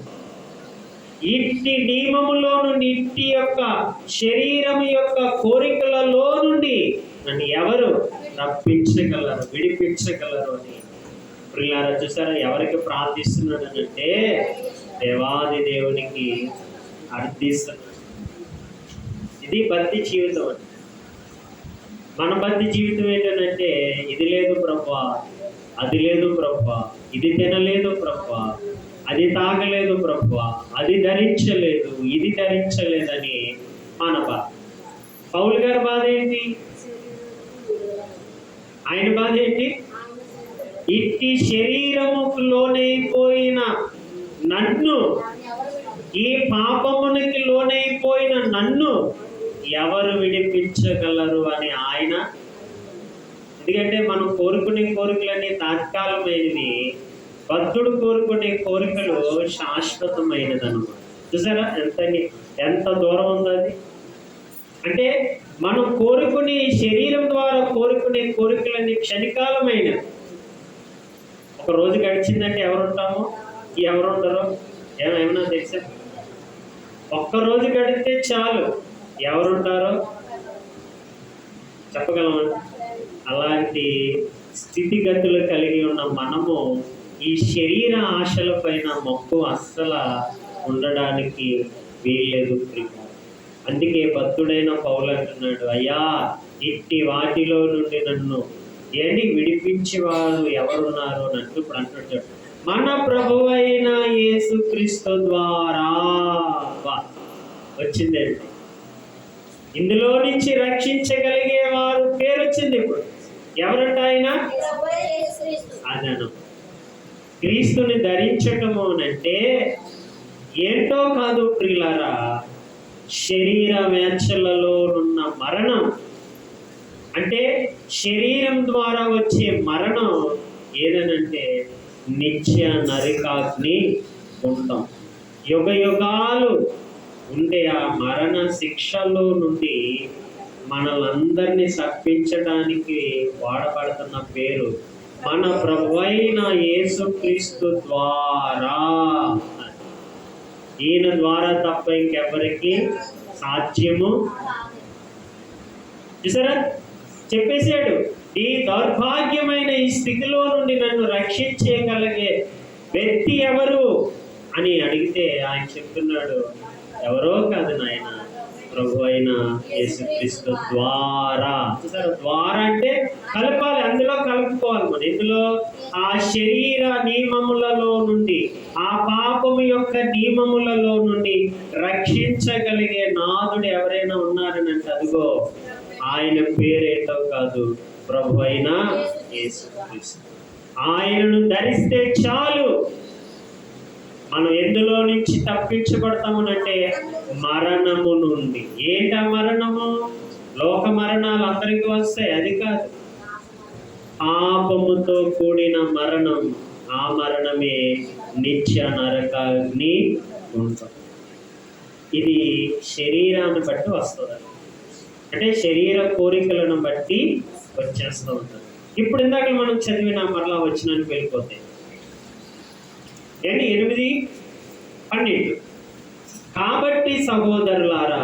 A: ఇట్టి నియమములో నుండి, ఇట్టి యొక్క శరీరం యొక్క కోరికలలో నుండి నన్ను ఎవరు తప్పించగలరు, విడిపించగలరు అని ప్రియులారా చూసారా? ఎవరికి ప్రార్థిస్తున్నాడు అంటే దేవాది దేవునికి అర్థిస్తున్నాడు. ఇది భక్తి జీవితం అంటే. మన భక్తి జీవితం ఏంటంటే ఇది లేదు ప్రభువా, అది లేదు ప్రభువా, ఇది తినలేదు ప్రభువా, అది తాగలేదు ప్రభువా, అది ధరించలేదు, ఇది ధరించలేదని మన బాధ. పౌలు గారి బాధ ఏంటి? ఆయన బాధ ఏంటి? ఇట్టి శరీరముకు లోనైపోయిన నన్ను, ఈ పాపమునికి లోనైపోయిన నన్ను ఎవరు విడిపించగలరు అని ఆయన. ఎందుకంటే మనం కోరుకునే కోరికలన్నీ తాత్కాలమైనవి, భక్తుడు కోరుకునే కోరికలు శాశ్వతమైనది అన్నమాట. చూసారా ఎంత దూరం ఉందో అది. అంటే మనం కోరుకునే శరీరం ద్వారా కోరుకునే కోరికలన్నీ క్షణికాలమైనవి. ఒక రోజు గడిచిందంటే ఎవరుంటామో ఎవరుంటారో ఏమైనా తెలుసా? ఒక్కరోజు గడిస్తే చాలు, ఎవరుంటారో చెప్పగలమండి. అలాంటి స్థితిగతులు కలిగి ఉన్న మనము ఈ శరీర ఆశల పైన మక్కువ అస్సలు ఉండడానికి వీల్లేదు. అందుకే భక్తుడైన పౌలు అంటున్నాడు, అయ్యా ఇట్టి వాటిలో నుండి నన్ను విడిపించేవారు ఎవరున్నారు అని అంటూ ఇప్పుడు అంటున్నాడు. మన ప్రభువైన యేసుక్రీస్తు ద్వారా. వచ్చిందండి. ఇందులో నుంచి రక్షించగలిగే వారు పేరు వచ్చింది. ఇప్పుడు ఎవరంట ఆయన? అదను. క్రీస్తుని ధరించటము అంటే ఏంటో కాదు ప్రియులారా, శరీర వేచ్ఛలలో ఉన్న మరణం. అంటే శరీరం ద్వారా వచ్చే మరణం ఏదనంటే నిత్య నరకాగ్ని ఉంటాం. యుగ యుగాలు ఉండే ఆ మరణ శిక్షలో నుండి మనలందరినీ తప్పించడానికి వాడబడుతున్న పేరు మన ప్రభువైన యేసుక్రీస్తు ద్వారా. ఈయన ద్వారా తప్ప ఇంకెవరికి సాధ్యము. చూసారా, చెప్పేశాడు, ఈ దౌర్భాగ్యమైన ఈ స్థితిలో నుండి నన్ను రక్షించగలిగే వ్యక్తి ఎవరు అని అడిగితే ఆయన చెప్తున్నాడు, ఎవరో కాదు నాయన, ప్రభు అయిన యేసుక్రీస్తు ద్వారా. చూసారా, ద్వారా అంటే కలపాలి, అందులో కలుపుకోవాలి మనం. ఇందులో ఆ శరీర నియమములలో నుండి, ఆ పాపము యొక్క నియమములలో నుండి రక్షించగలిగే నాదుడు ఎవరైనా ఉన్నారని అంటే అదిగో ఆయన పేరేంటో కాదు, ప్రభు అయిన యేసుక్రీస్తు. ఆయనను ధరిస్తే చాలు. మనం ఎందులో నుంచి తప్పించబడతామనంటే మరణము నుండి. ఏంట మరణము? లోక మరణాలు అందరికీ వస్తాయి, అది కాదు. పాపముతో కూడిన మరణం, ఆ మరణమే నిత్య నరకాగ్ని ఉంటుంది. ఇది శరీరాన్ని బట్టి వస్తుంది, అంటే శరీర కోరికలను బట్టి వచ్చేస్తూ ఉంటుంది. ఇప్పుడు ఇందాక మనం చదివిన మరలా వచ్చినానికి వెళ్ళిపోతే 8:12. కాబట్టి సహోదరులారా,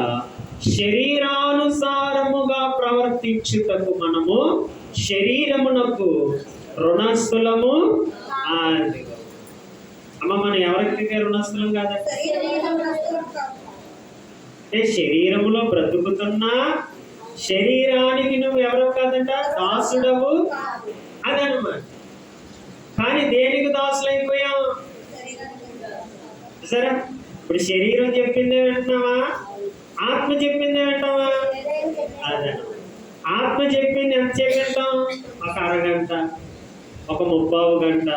A: శరీరానుసారముగా ప్రవర్తించుటకు మనము శరీరమునకు రుణస్థులము. అమ్మ, మనం ఎవరికి రుణస్థులం కాదంటే శరీరములో బ్రతుకుతున్నా శరీరానికి నువ్వు ఎవరో కాదంట, దాసుడవు అదనమాట. కానీ దేనికి దాసులైపోయాం? సరే, ఇప్పుడు శరీరం చెప్పిందే వింటున్నావా, ఆత్మ చెప్పిందే వింటావా? అదే, ఆత్మ చెప్పింది ఎంతసేపు వింటాం? ఒక అరగంట, ఒక 30 గంట,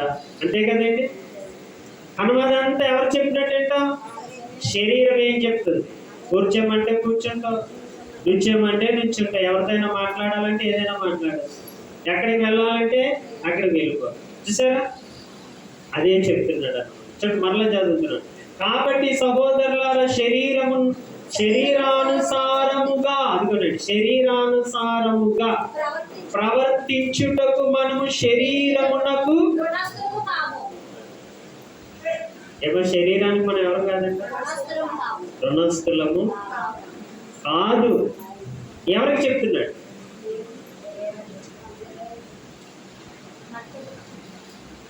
A: అంతే కదండి. కనుమదంతా ఎవరు చెప్పినట్టు వింటాం? శరీరం ఏం చెప్తుంది? కూర్చోమంటే కూర్చుంటావు, నుంచోమంటే నుంచుంటావు, ఎవరిదైనా మాట్లాడాలంటే ఏదైనా మాట్లాడాలి, ఎక్కడికి వెళ్ళాలంటే అక్కడికి వెళ్ళిపో. చూసారా, అదే చెప్తున్నాడు. చూడండి, మరలా చదువుతున్నాడు. కాబట్టి సహోదరులారా, శరీరానుసారముగా, అనుకోండి, శరీరానుసారముగా ప్రవర్తించుటకు మనము శరీరమునకు శరీరానికి మనం ఎవరు కాదంట, రుణస్థులము కాదు. ఎవరికి చెప్తున్నాడు?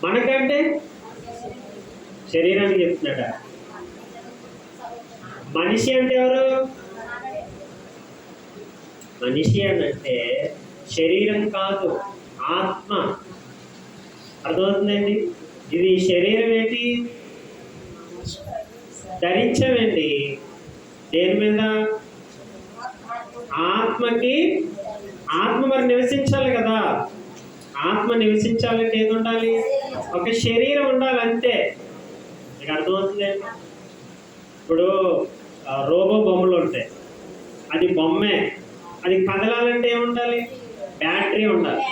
A: మనకంటే శరీరానికి చెప్తున్నాడా? మనిషి అంటే ఎవరు? మనిషి అని అంటే శరీరం కాదు, ఆత్మ. అర్థమవుతుందండి? ఇది శరీరం ఏంటి? ధరించమండి. దేని మీద? ఆత్మకి. ఆత్మ మరి నివసించాలి కదా. ఆత్మ నివసించాలంటే ఏది ఉండాలి? ఒక శరీరం ఉండాలి, అంతే. మీకు అర్థమవుతుందండి? ఇప్పుడు రోబో బొమ్మలు ఉంటాయి, అది బొమ్మే. అది కదలాలంటే ఏముండాలి? బ్యాటరీ ఉండాలి,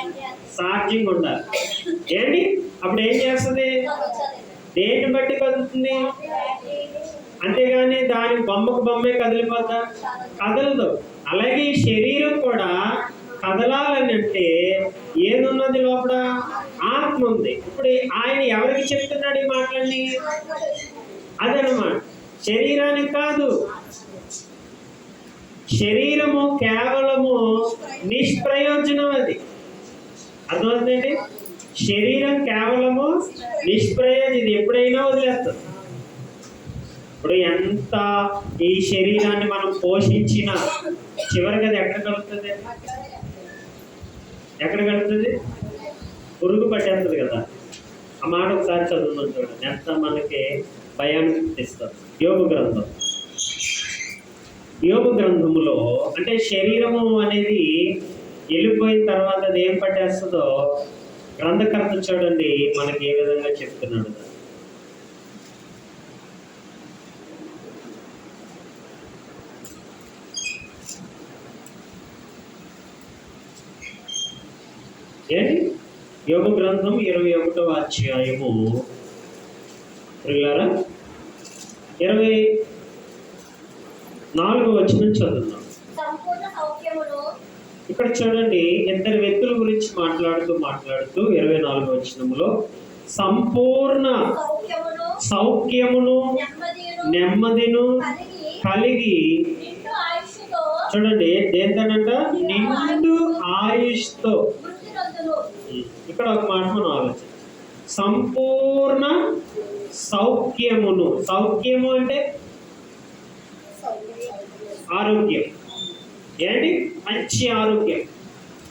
A: ఛార్జింగ్ ఉండాలి. ఏంటి అప్పుడు ఏం చేస్తుంది? దేన్ని బట్టి కదులుతుంది? అంతేగాని దాని బొమ్మకు బొమ్మే కదిలిపోతా? కదలదు. అలాగే ఈ శరీరం కూడా కదలాలని అంటే ఏదున్నది లోపల? ఆత్మ ఉంది. ఇప్పుడు ఆయన ఎవరికి చెప్తున్నాడు ఈ మాటలన్నీ? అదనమాట, శరీరానికి కాదు. శరీరము కేవలము నిష్ప్రయోజనం. అది అర్థమవుతుందండి? శరీరం కేవలము నిష్ప్రయోజనం. ఇది ఎప్పుడైనా వదిలేస్తుంది. ఇప్పుడు ఎంత ఈ శరీరాన్ని మనం పోషించినా చివరికి అది ఎక్కడ కలుగుతుంది? ఎక్కడ కలుగుతుంది? పురుగు పట్టేస్తుంది కదా. ఆ మాట ఒకసారి చదువుతాం చూడండి, ఎంత మనకి భయాన్ని పుట్టిస్తారు. యోబు గ్రంథములో అంటే శరీరము అనేది వెళ్ళిపోయిన తర్వాత అది ఏం పట్టేస్తుందో గ్రంథకర్త చూడండి మనకి ఏ విధంగా చెప్తున్నాడు. ఏంటి యోబు గ్రంథం 21వ అధ్యాయము 24వ వచనం చదువుతాం. ఇక్కడ చూడండి, ఇద్దరు వ్యక్తుల గురించి మాట్లాడుతూ 24వ వచనంలో సంపూర్ణ సౌఖ్యమును నెమ్మదిను కలిగి, చూడండి దేంతోనంట, నిండు ఆయుష్తో. ఇక్కడ ఒక మాట మనం ఆలోచన, సంపూర్ణ సౌఖ్యమును. సౌఖ్యము అంటే ఆరోగ్యం. ఏంటి? మంచి ఆరోగ్యం,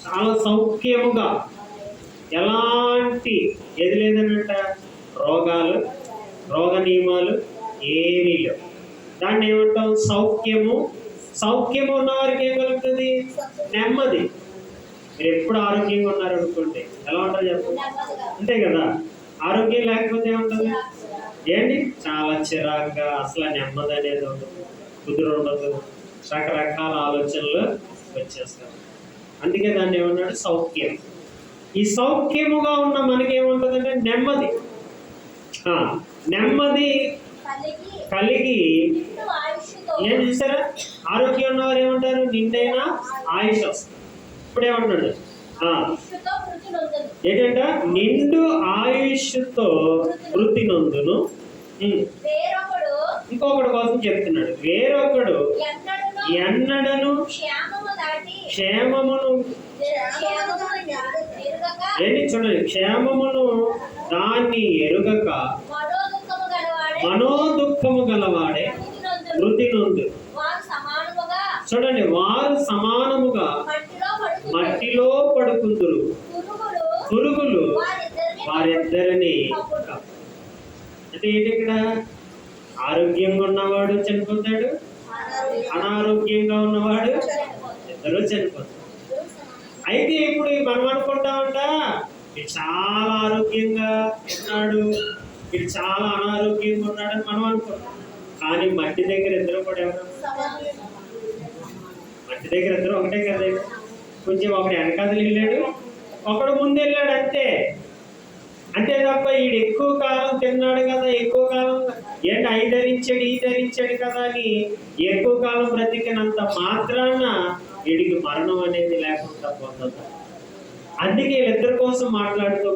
A: చాలా సౌఖ్యముగా, ఎలాంటి ఏది లేదన్నట్ట, రోగాలు రోగ నియమాలు ఏమీ లేవు. దాన్ని ఏమంటాం? సౌఖ్యము. సౌఖ్యము ఉన్న వారికి ఏం కలుగుతుంది? నెమ్మది. మీరు ఎప్పుడు ఆరోగ్యంగా ఉన్నారు అనుకోండి, ఎలా ఉంటారు చెప్పండి? అంతే కదా. ఆరోగ్యం లేకపోతే ఏముంటుంది? ఏంటి? చాలా చిరాగ్గా, అసలు నెమ్మది అనేది ఉండదు, కుదురు ఉండదు, రకరకాల ఆలోచనలు వచ్చేస్తారు. అందుకే దాన్ని ఏమన్నాడు? సౌఖ్యం. ఈ సౌఖ్యముగా ఉన్న మనకి ఏముంటుందంటే నెమ్మది. నెమ్మది కలిగి ఏం చూసారా? ఆరోగ్యం ఉన్నవారు ఏమంటారు? నిండైన ఆయుష్ వస్తుంది. ఇప్పుడు ఏమంటాడు? ఏంటంట? నిండు ఆయుష్తో వృద్ధి నొందును. ఇంకొకటి కోసం చెప్తున్నాడు, వేరొకడు ఎన్నడను క్షేమమును, ఏంటి చూడండి, క్షేమమును దాన్ని ఎరుగక మనోదుఖము గలవాడే వృద్ధి నొందు. చూడండి, వారు సమానముగా మట్టిలో పడుకుందురు, పురుగులు వారిద్దరిని. అంటే ఏంటి ఇక్కడ? ఆరోగ్యంగా ఉన్నవాడు చనిపోతాడు, అనారోగ్యంగా ఉన్నవాడు, ఇద్దరు చనిపోతాడు. అయితే ఇప్పుడు మనం అనుకుంటామంట, వీడు చాలా ఆరోగ్యంగా ఉన్నాడు, వీడు చాలా అనారోగ్యంగా ఉన్నాడని మనం అనుకుంటాం. కానీ మట్టి దగ్గర ఇద్దరు కూడా ఎవరు? మట్టి దగ్గర ఇద్దరు ఒకటే కదా. కొంచెం ఒకడు వెనకాదలు వెళ్ళాడు, ఒకడు ముందు వెళ్ళాడు, అంతే. అంతే తప్ప వీడు ఎక్కువ కాలం తిన్నాడు కదా, ఎక్కువ కాలం ఏంటి అయి ధరించాడు ఈ ధరించాడు కదా అని ఎక్కువ కాలం బ్రతికినంత మాత్రాన వీడికి మరణం అనేది లేకుండా పోతుంది. అందుకే వీళ్ళిద్దరి కోసం మాట్లాడుతూ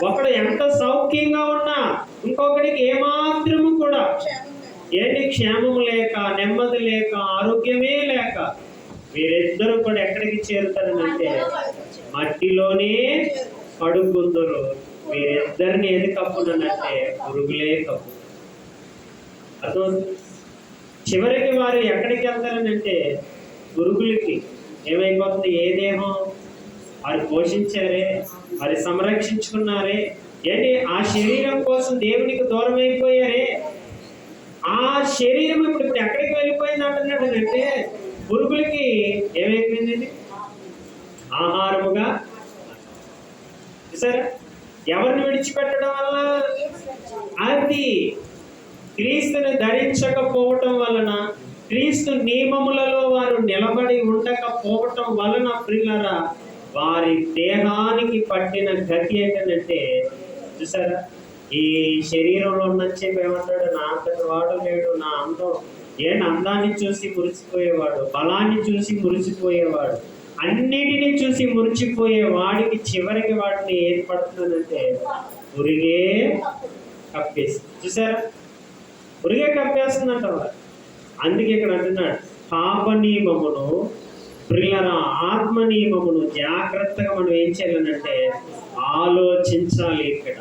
A: ఒకడు ఎంత సౌఖ్యంగా ఉన్నా ఇంకొకటికి ఏమాత్రము కూడా ఏంటి క్షేమము లేక, నెమ్మది లేక, ఆరోగ్యమే లేక వీరిద్దరూ కూడా ఎక్కడికి చేరుతారనంటే మట్టిలోనే పడుకుందరు. వీరిద్దరిని ఏది కప్పునంటే పురుగులే కప్పు. అర్థం? చివరికి వారు ఎక్కడికి వెళ్తారనంటే పురుగులకి. ఏమైపోతుంది? ఏ దేహం వారు పోషించారే, వారి సంరక్షించుకున్నారే, ఏంటి ఆ శరీరం కోసం దేవునికి దూరం అయిపోయారే, ఆ శరీరం ఇప్పుడు ఎక్కడికి వెళ్ళిపోయింది అంటున్నాడు అంటే పురుగులకి ఏమైపోయింది? ఆహారముగా. సరే, ఎవరిని విడిచిపెట్టడం వల్ల? అది క్రీస్తుని ధరించకపోవటం వలన, క్రీస్తు నియమములలో వారు నిలబడి ఉండకపోవటం వలన ప్రియులారా వారి దేహానికి పట్టిన గతి ఏంటంటే, చూసారా, ఈ శరీరంలో ఉన్నంత ఏమంటాడు? నా అంతటి వాడు లేడు, నా అందం ఏంటి, అందాన్ని చూసి మురిసిపోయేవాడు, బలాన్ని చూసి మురిసిపోయేవాడు, అన్నిటినీ చూసి మురిచిపోయే వాడికి చివరికి వాటిని ఏది పడుతుందంటే పురిగే కప్పేస్తుంది. చూసారా, పురిగే కప్పేస్తుందంట వాడు. అందుకే ఇక్కడ అంటున్నాడు, పాప నియమమును ప్రియుల ఆత్మ నియమమును జాగ్రత్తగా మనం ఏం చేయాలనంటే ఆలోచించాలి. ఇక్కడ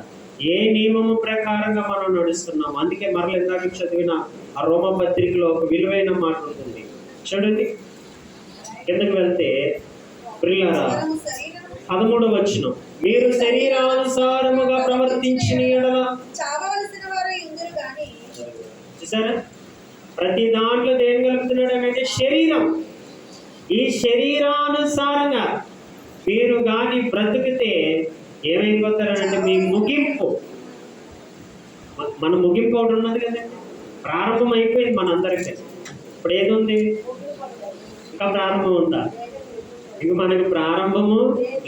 A: ఏ నియమము ప్రకారంగా మనం నడుస్తున్నాం. అందుకే మరల ఇందాక చదివిన ఆ రోమ పత్రికలో ఒక విలువైన మాట ఉంటుంది. చూడండి, కిందకు వెళ్తే ప్రియులారా 13వ వచనం, మీరు శరీరానుసారముగా ప్రవర్తించిన ఎడల
B: చావవలసిన వారు ఇందురు గాని.
A: చూసారా, ప్రతి దాంట్లో దేని కలుపుతున్నాడు అంటే శరీరం. ఈ శరీరానుసారంగా మీరు కానీ బ్రతికితే ఏమైపోతారంటే మీ ముగింపు, మన ముగింపు ఒకటి ఉన్నది కదండి, ప్రారంభం అయిపోయింది మనందరికీ. ఇప్పుడు ఏదుంది? ఇంకా ప్రారంభం ఉందా? ఇంక మనకి ప్రారంభము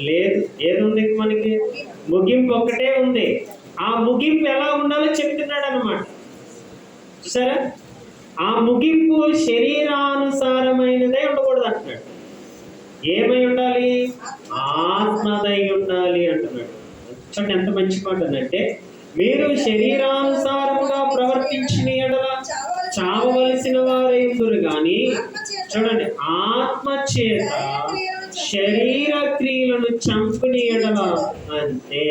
A: లేదు. ఏదుంది మనకి? ముగింపు ఒక్కటే ఉంది. ఆ ముగింపు ఎలా ఉండాలో చెప్తున్నాడు అన్నమాట. చూసారా, ఆ ముగింపు శరీరానుసారమైనదే ఉండకూడదు అంటున్నాడు. ఏమై ఉండాలి? ఆత్మదై ఉండాలి అంటున్నాడు. చూడండి ఎంత మంచి మాట అంటే, మీరు శరీరానుసారముగా ప్రవర్తించిన ఎడల చావవలసిన వారైందురు గాని, చూడండి, ఆత్మ చేత శరీర క్రియలను చంపిన ఎడల అంతే.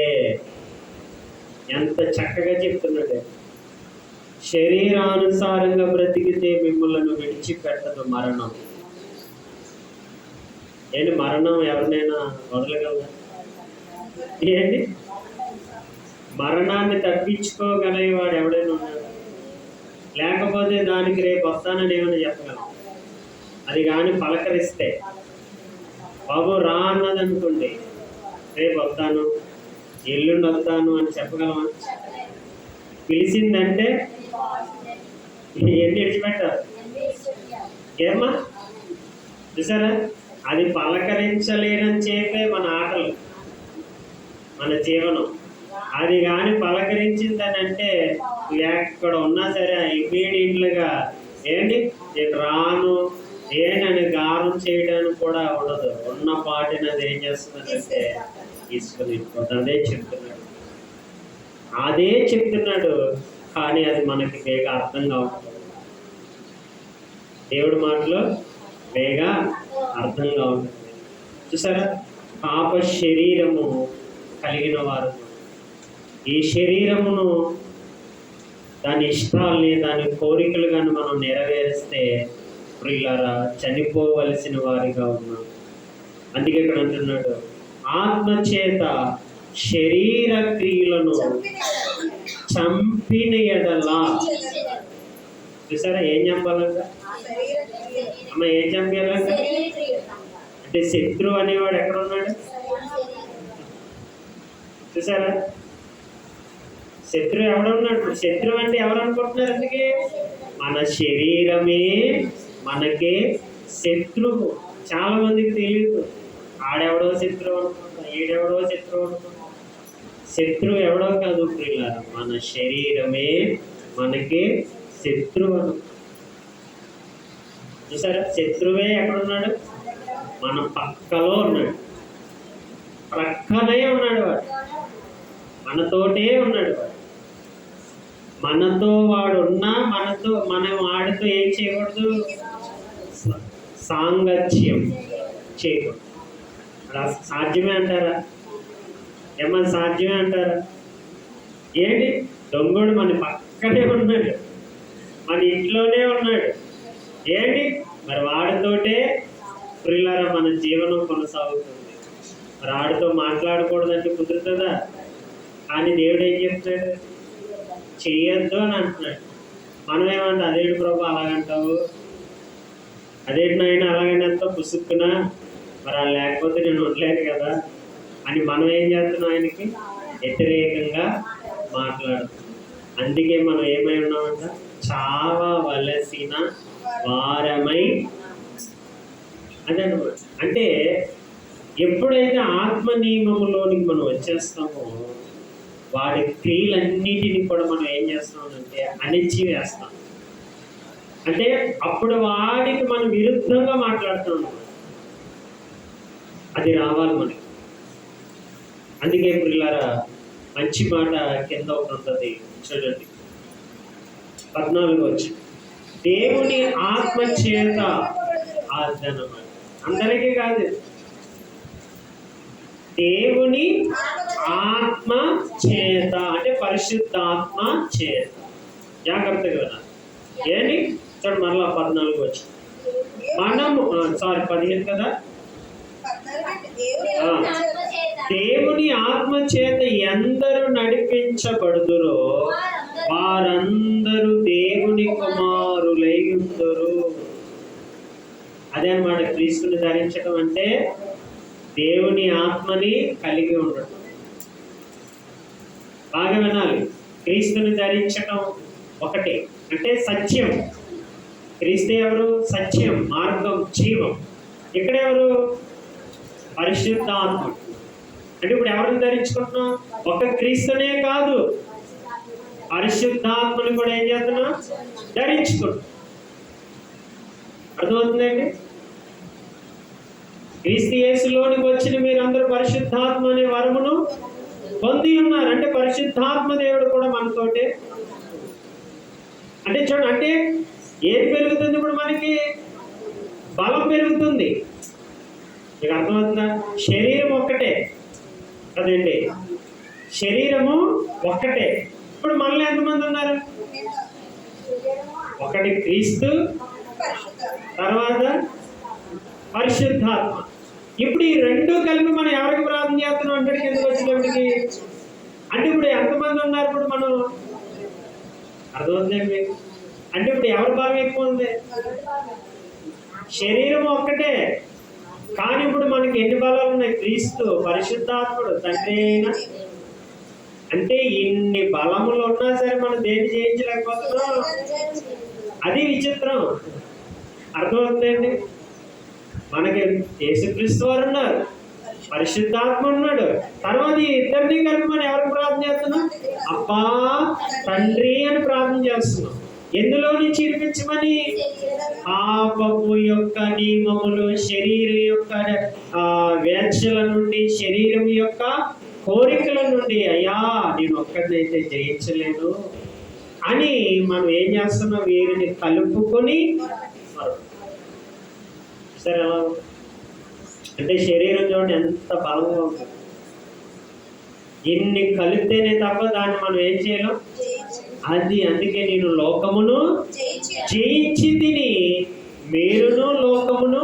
A: ఎంత చక్కగా చెప్తున్నాడు. శరీరానుసారంగా బ్రతికితే మిమ్మల్ని విడిచిపెట్టదు మరణం. ఏంటి మరణం ఎవరినైనా వదలగలదా? ఏంటి మరణాన్ని తప్పించుకోగలిగేవాడు ఎవడైనా ఉన్నాడు? లేకపోతే దానికి రేపు వస్తానని ఏమైనా చెప్పగలం? అది కానీ పలకరిస్తే, బాబు రా అన్నది అనుకోండి, రేపు వస్తాను, ఎల్లుండి వస్తాను అని చెప్పగలమా? పిలిచిందంటే ఎన్ని విడిచిపెట్టారు? ఏమ్మా చూసారా, అది పలకరించలేనని చెప్పే మన ఆటలు, మన జీవనం. అది కానీ పలకరించిందని అంటే ఎక్కడ ఉన్నా సరే ఇమీడియట్లుగా ఏంటి నేను రాను ఏనని గారం చేయడానికి కూడా ఉండదు. ఉన్న పాటిని అది ఏం చేస్తుందంటే తీసుకుని అదే చెప్తున్నాడు. కానీ అది మనకి బేగా అర్థం కావట్లేదు. దేవుడి మాటలో బేగా అర్థం కావట్లేదు. చూసారా, పాప శరీరము కలిగిన వారు ఈ శరీరమును దాని ఇష్టాలని దాని కోరికలు కానీ మనం నెరవేరిస్తే ప్రియులారా చనిపోవలసిన వారిగా ఉన్నాం. అందుకే ఇక్కడ అంటున్నాడు, ఆత్మ చేత శరీర క్రియలను చంపిన ఎడలా. చూసారా, ఏం చంపాలంట అమ్మ? ఏం చంపాలంట అంటే శత్రువు అనేవాడు ఎక్కడ ఉన్నాడు? చూసారా, శత్రువు ఎవడున్నాడు? శత్రువు అంటే ఎవరు అనుకుంటున్నారు? అందుకే మన శరీరమే మనకి శత్రువు. చాలా మందికి తెలియదు. ఆడెవడో శత్రువు అనుకుంటా, ఈడెవడో శత్రువు అనుకుంటా. శత్రువు ఎవడో కాదు ప్రియులారా, మన శరీరమే మనకి శత్రువు. చూసారా, శత్రువే ఎక్కడున్నాడు? మన పక్కలో ఉన్నాడు, ప్రక్కనే ఉన్నాడు. వాడు మనతోటే ఉన్నాడు. వాడు మనతో వాడు ఉన్నా మనం వాడితో ఏం చేయకూడదు? సాంగత్యం చేయకూడదు. సాధ్యమే అంటారా? ఏమన్నా సాధ్యమే అంటారా? ఏంటి, దొంగడు మన పక్కనే ఉన్నాడు, మన ఇంట్లోనే ఉన్నాడు. ఏంటి మరి వాడితోటే ప్రియులారా మన జీవనం కొనసాగుతుంది. మరి వాడితో మాట్లాడకూడదంటే కుదురుతుందా? కానీ దేవుడు ఏం చెప్తాడు? చెయ్యొద్దు అని అంటున్నాడు. మనం ఏమంటే అదేంటి ప్రభు అలాగంటావు, అదేంటి నాయన అలాగంటే పుసుక్కునా, మరి వాళ్ళు లేకపోతే నేను ఉండలేదు కదా అని మనం ఏం చేస్తున్నాం? ఆయనకి వ్యతిరేకంగా మాట్లాడుతున్నాం. అందుకే మనం ఏమై ఉన్నామంట? చావవలసిన వారమై. అదనమాట. అంటే ఎప్పుడైతే ఆత్మ నియమములోనికి మనం వచ్చేస్తామో వాడి క్రియలన్నిటిని కూడా మనం ఏం చేస్తామంటే అణిచివేస్తాం. అంటే అప్పుడు వాడికి మనం విరుద్ధంగా మాట్లాడుతాం. అది రావాలి మనకి. అందుకే పిల్లరా మంచి మాట కింద ఒకటి ఉంటుంది చూడండి, 14 వచ్చి దేవుని ఆత్మ చేత అన్నమాట. అందరికీ కాదు, దేవుని ఆత్మ చేత అంటే పరిశుద్ధాత్మ చేత. జాగ్రత్తగా వినాలి. ఏంటి చూడండి, మరలా 14 వచ్చి మనము 15 కదా,
B: నలుగురు దేవుని
A: ఆ.
B: ఆత్మచేత
A: దేవుని ఆత్మ చేత ఎందరు నడిపించబడుదురో వారందరూ దేవుని కుమారులై ఉందరు. అదే అన్నమాట క్రీస్తుని ధరించడం అంటే దేవుని ఆత్మని కలిగి ఉండడం. బాగా వినాలి. క్రీస్తుని ధరించడం ఒకటే, అంటే సత్యం. క్రీస్తు ఎవరు? సత్యం, మార్గం, జీవం. ఇక్కడ ఎవరు? పరిశుద్ధాత్మ. అంటే ఇప్పుడు ఎవరిని ధరించుకుంటున్నాం? ఒక క్రీస్తునే కాదు, పరిశుద్ధాత్మని కూడా ఏం చేస్తున్నాం? ధరించుకుంటున్నాం. అర్థమవుతుందండి? క్రీస్తు యేసులోనికి వచ్చిన మీరందరూ పరిశుద్ధాత్మ అనే వరమును పొంది ఉన్నారు. అంటే పరిశుద్ధాత్మ దేవుడు కూడా మనతోటే. అంటే చూడండి, అంటే ఏది పెరుగుతుంది? ఇప్పుడు మనకి బలం పెరుగుతుంది. మీకు అర్థమవుతుందా? శరీరం ఒక్కటే కదండి, శరీరము ఒక్కటే. ఇప్పుడు మనలో ఎంతమంది ఉన్నారు? ఒకటి క్రీస్తు, తర్వాత పరిశుద్ధాత్మ. ఇప్పుడు ఈ రెండు కలిపి మనం ఎవరికి ప్రార్థన చేస్తున్నాం అంటే కిందకి వచ్చినప్పటికి అంటే ఇప్పుడు ఎంతమంది ఉన్నారు? ఇప్పుడు మనం అర్థమవుతుంది మీకు? అంటే ఇప్పుడు ఎవరి బలం ఎక్కువ ఉంది? శరీరం ఒక్కటే, కానీ ఇప్పుడు మనకి ఎన్ని బలాలు ఉన్నాయి? క్రీస్తు, పరిశుద్ధాత్ముడు, తండ్రి అయిన. అంటే ఇన్ని బలములు ఉన్నా సరే మనం దేన్ని జయించలేకపోతున్నాం. అది విచిత్రం. అర్థమవుతుందండి? మనకి యేసుక్రీస్తు వారు ఉన్నారు, పరిశుద్ధాత్మ ఉన్నాడు, తర్వాత ఈ ఇద్దరిని కలిపి మనం ఎవరికి ప్రార్థన చేస్తున్నాం? అబ్బా తండ్రి అని ప్రార్థన చేస్తున్నాం. ఎందులో నుంచి విడిపించమని? పాపపు యొక్క నియమములు, శరీరం యొక్క వేక్షల నుండి, శరీరం యొక్క కోరికల నుండి. అయ్యా నేను ఒక్కడినైతే జయించలేను అని మనం ఏం చేస్తున్నాం? వీరిని కలుపుకొని. సరే, ఎలా అంటే శరీరం చూడండి ఎంత బలంగా ఉంటుంది. ఇన్ని కలిపితేనే తప్ప దాన్ని మనం ఏం చేయలేం. అది అందుకే నేను లోకమును జయించి తిని మీరును లోకమును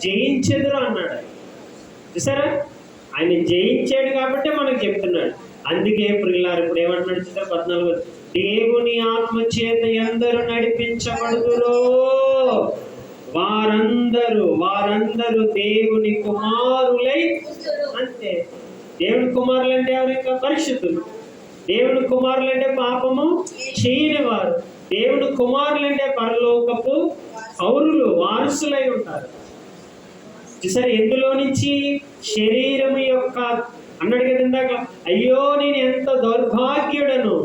A: జయించెదరు అన్నాడు. చూసారా? ఆయన జయించాడు కాబట్టి మనకు చెప్తున్నాడు. అందుకే ప్రియులారు ఇప్పుడు ఏమంటున్నాడు చూసారా? 14 దేవుని ఆత్మ చేత ఎందరు నడిపించబడుదురో వారందరూ దేవుని కుమారులై. అంతే. దేవుని కుమారులు అంటే ఎవరు? ఇంకా పరిశుద్ధులు. దేవుని కుమారులు అంటే పాపము చేయని వారు. దేవుని కుమారులు అంటే పరలోకపు పౌరులు, వారసులై ఉంటారు. చూసారు? ఎందులో నుంచి? శరీరం యొక్క అన్నాడు కదా ఇందాక, అయ్యో నేను ఎంత దౌర్భాగ్యుడను,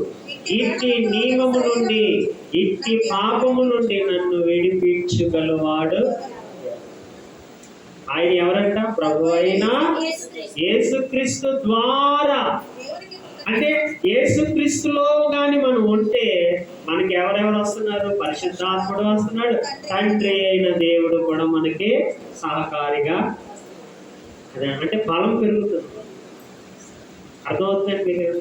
A: ఇట్టి నియమము నుండి, ఇట్టి పాపము నుండి నన్ను విడిపించగలవాడు ఆయన ఎవరంట? ప్రభు అయిన యేసుక్రీస్తు ద్వారా. అంటే యేసుక్రీస్తులో గాని మనం ఉంటే మనకి ఎవరెవరు వస్తున్నారు? పరిశుద్ధాత్ముడు వస్తున్నాడు, తండ్రి అయిన దేవుడు కూడా మనకి సహకారిగా. అదే అంటే బలం పెరుగుతుంది. అర్థమవుతుందండి మీకు?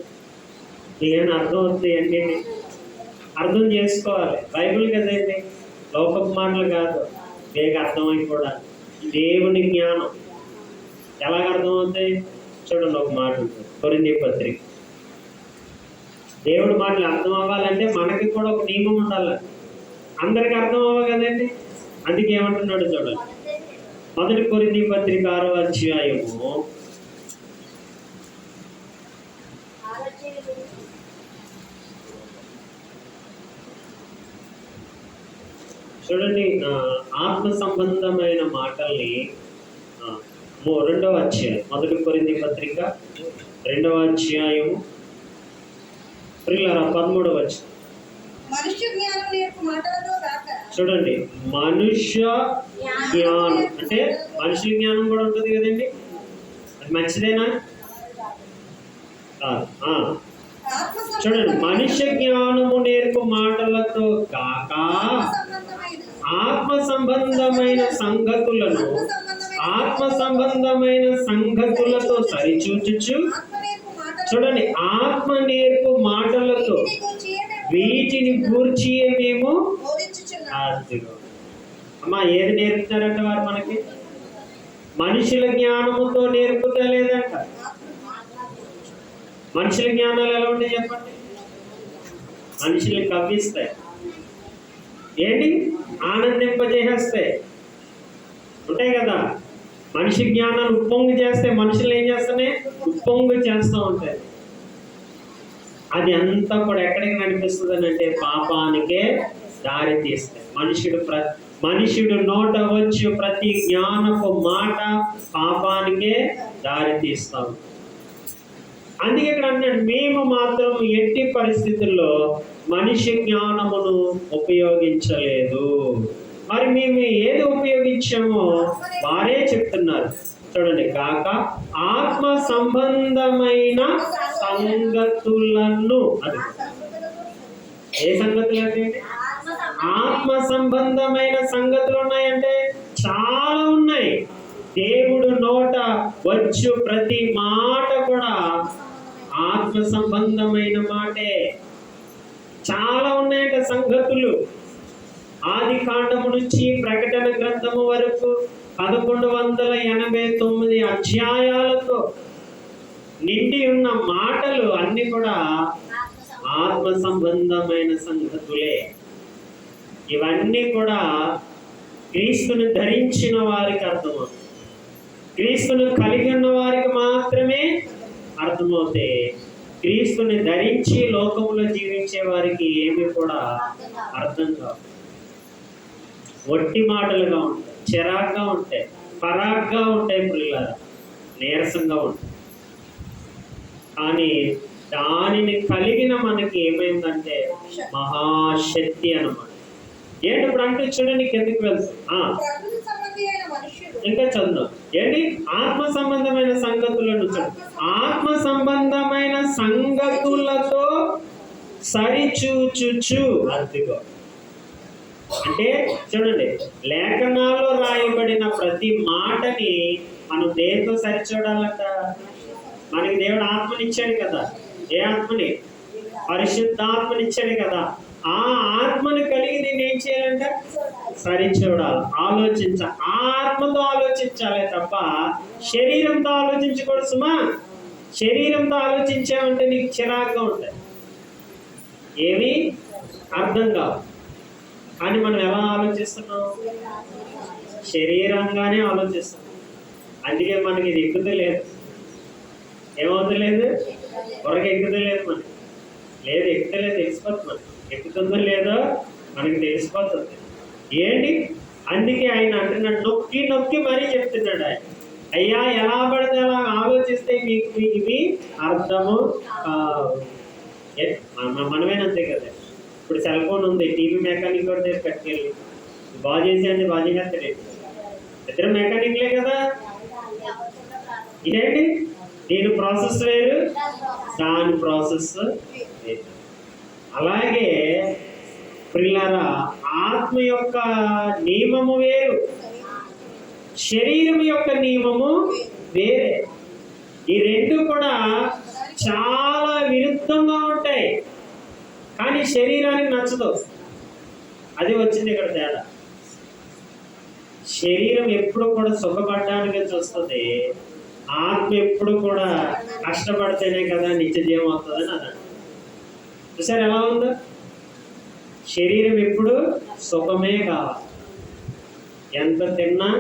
A: ఏమైనా అర్థమవుతుంది అంటే అర్థం చేసుకోవాలి. బైబిల్ కదండి, లోకపు మాటలు కాదు. మీకు అర్థమైపోవడం దేవుని జ్ఞానం. ఎలాగ అర్థమవుతాయి చూడండి. ఒక మాట ఉంటుంది కొరింథీ పత్రిక. దేవుడి మాటలు అర్థం అవ్వాలంటే మనకి కూడా ఒక నియమం ఉండాలి. అందరికి అర్థం అవ్వ కదండి. అందుకే ఏమంటున్నాడు చూడండి. 1 కొరింథీ పత్రిక 6వ అధ్యాయము చూడండి. ఆత్మ సంబంధమైన మాటల్ని 2వ అధ్యాయం 1 కొరింథీ పత్రిక 2వ అధ్యాయము 13వ వచనం.
B: మనుష్య జ్ఞానం నేర్పు మాటలతో కాక. చూడండి,
A: మనుష్య జ్ఞానం అంటే మనుషుల జ్ఞానం కూడా ఉంటుంది కదండి. అది మంచిదేనా? చూడండి, మనుష్య జ్ఞానము నేర్పు మాటలతో కాక ఆత్మ సంబంధమైన సంగతులతో సరిచూచుచు. చూడండి, ఆత్మ నేర్పు మాటలతో వీటిని గూర్చి మేము. అమ్మా ఏది నేర్పుతారంట వారు మనకి? మనుషుల జ్ఞానముతో నేర్పుతలేదంట. మనుషుల జ్ఞానాలు ఎలా ఉంటాయి చెప్పండి? మనుషులు కవ్విస్తాయి, ఏంటి ఆనందింపజేసేస్తాయి ఉంటాయి కదా. మనిషి జ్ఞానాలు ఉప్పొంగు చేస్తే మనుషులు ఏం చేస్తానే ఉప్పొంగు చేస్తూ ఉంటాయి. అది అంతా కూడా ఎక్కడికి నడిపిస్తుంది అంటే పాపానికే దారి తీస్తాయి. మనుషుడు నోట వచ్చు ప్రతి జ్ఞానపు మాట పాపానికే దారి తీస్తాం. అందుకే ఇక్కడ అన్నాడు, మేము మాత్రం ఎట్టి పరిస్థితుల్లో మనిషి జ్ఞానమును ఉపయోగించలేదు. మరి మేము ఏది ఉపయోగించామో వారే చెప్తున్నారు చూడండి. కాక ఆత్మ సంబంధమైన సంగతులను, అది ఏ సంగతులు అంటే ఆత్మ సంబంధమైన సంగతులు ఉన్నాయంటే చాలా ఉన్నాయి. దేవుడు నోట వచ్చు ప్రతి మాట కూడా ఆత్మ సంబంధమైన మాటే. చాలా ఉన్నాయంట సంగతులు. ఆది కాండము నుంచి ప్రకటన గ్రంథము వరకు 1189 అధ్యాయాలతో నిండి ఉన్న మాటలు అన్ని కూడా ఆత్మ సంబంధమైన సంగతులే. ఇవన్నీ కూడా క్రీస్తును ధరించిన వారికి అర్థమవుతుంది. క్రీస్తును కలిగి ఉన్న వారికి మాత్రమే అర్థమవుతాయి. క్రీస్తుని ధరించి లోకంలో జీవించే వారికి ఏమి కూడా అర్థం కావు. ఒట్టి మాటలుగా ఉంటాయి, చిరాగ్గా ఉంటాయి, పరాగ్గా ఉంటాయి, పిల్లలు నీరసంగా ఉంటాయి. కానీ దానిని కలిగిన మనకి ఏమైందంటే మహాశక్తి అన్నమాట. ఏంటి ఇప్పుడు అంటే చూడండి కిందకి వెళ్తాం. ఇంకా చదువు ఏంటి ఆత్మ సంబంధమైన సంగతులను ఆత్మ సంబంధమైన సంగతులతో సరిచూచుచు. అదిగో అంటే చూడండి, లేఖనాల్లో రాయబడిన ప్రతి మాటని మనం దేంతో సరిచూడాలంట? మనకి దేవుడు ఆత్మనిచ్చాడు కదా. ఏ ఆత్మని? పరిశుద్ధాత్మనిచ్చాడు కదా. ఆ ఆత్మను కలిగి నేను ఏం చేయాలంట? సరిచూడాలి, ఆలోచించాలి. ఆత్మతో ఆలోచించాలి తప్ప శరీరంతో ఆలోచించకూడదు సుమా. శరీరంతో ఆలోచించామంటే నీకు చిరాగ్గా ఉంటాయి, ఏమీ అర్థం కావు. కానీ మనం ఎలా ఆలోచిస్తున్నాం? శరీరంగానే ఆలోచిస్తున్నాం. అందుకే మనకి ఇది ఎక్కుతలేదు. ఏమవుతలేదు? త్వరగా ఎక్కుతలేదు మనకి. లేదు ఎక్కుతలేదు, తెలిసిపోతుంది మనకి. ఎక్కుతుందో లేదో మనకి తెలిసిపోతుంది. ఏంటి? అందుకే ఆయన అంటున్నాడు, నొక్కి నొక్కి మరీ చెప్తున్నాడు ఆయన. అయ్యా ఎలా పడితే అలా ఆలోచిస్తే మీకు ఇవి అర్థము మనమేనంతే కదా. ఇప్పుడు సెల్ ఫోన్ ఉంది, టీవీ మెకానిక్ కూడా దగ్గర కట్టుకెళ్ళి బాగు చేసేయండి, బాగు చేసేస్తాడు. ఇద్దరు మెకానిక్లే కదా. ఇదేంటి? దీని ప్రాసెస్ వేరు, దాని ప్రాసెస్ వేరు. అలాగే ప్రియులారా, ఆత్మ యొక్క నియమము వేరు, శరీరం యొక్క నియమము వేరే. ఈ రెండు కూడా చాలా విరుద్ధంగా ఉంటాయి. కానీ శరీరానికి నచ్చదు. అది వచ్చింది ఇక్కడ తేడా. శరీరం ఎప్పుడు కూడా సుఖపడడానికి చూస్తుంది, ఆత్మ ఎప్పుడు కూడా కష్టపడితేనే కదా నిత్య జీవం అవుతుందని అన్నాడు. చూసారు ఎలా ఉందో? శరీరం ఎప్పుడు సుఖమే కావాలి, ఎంత తిన్నా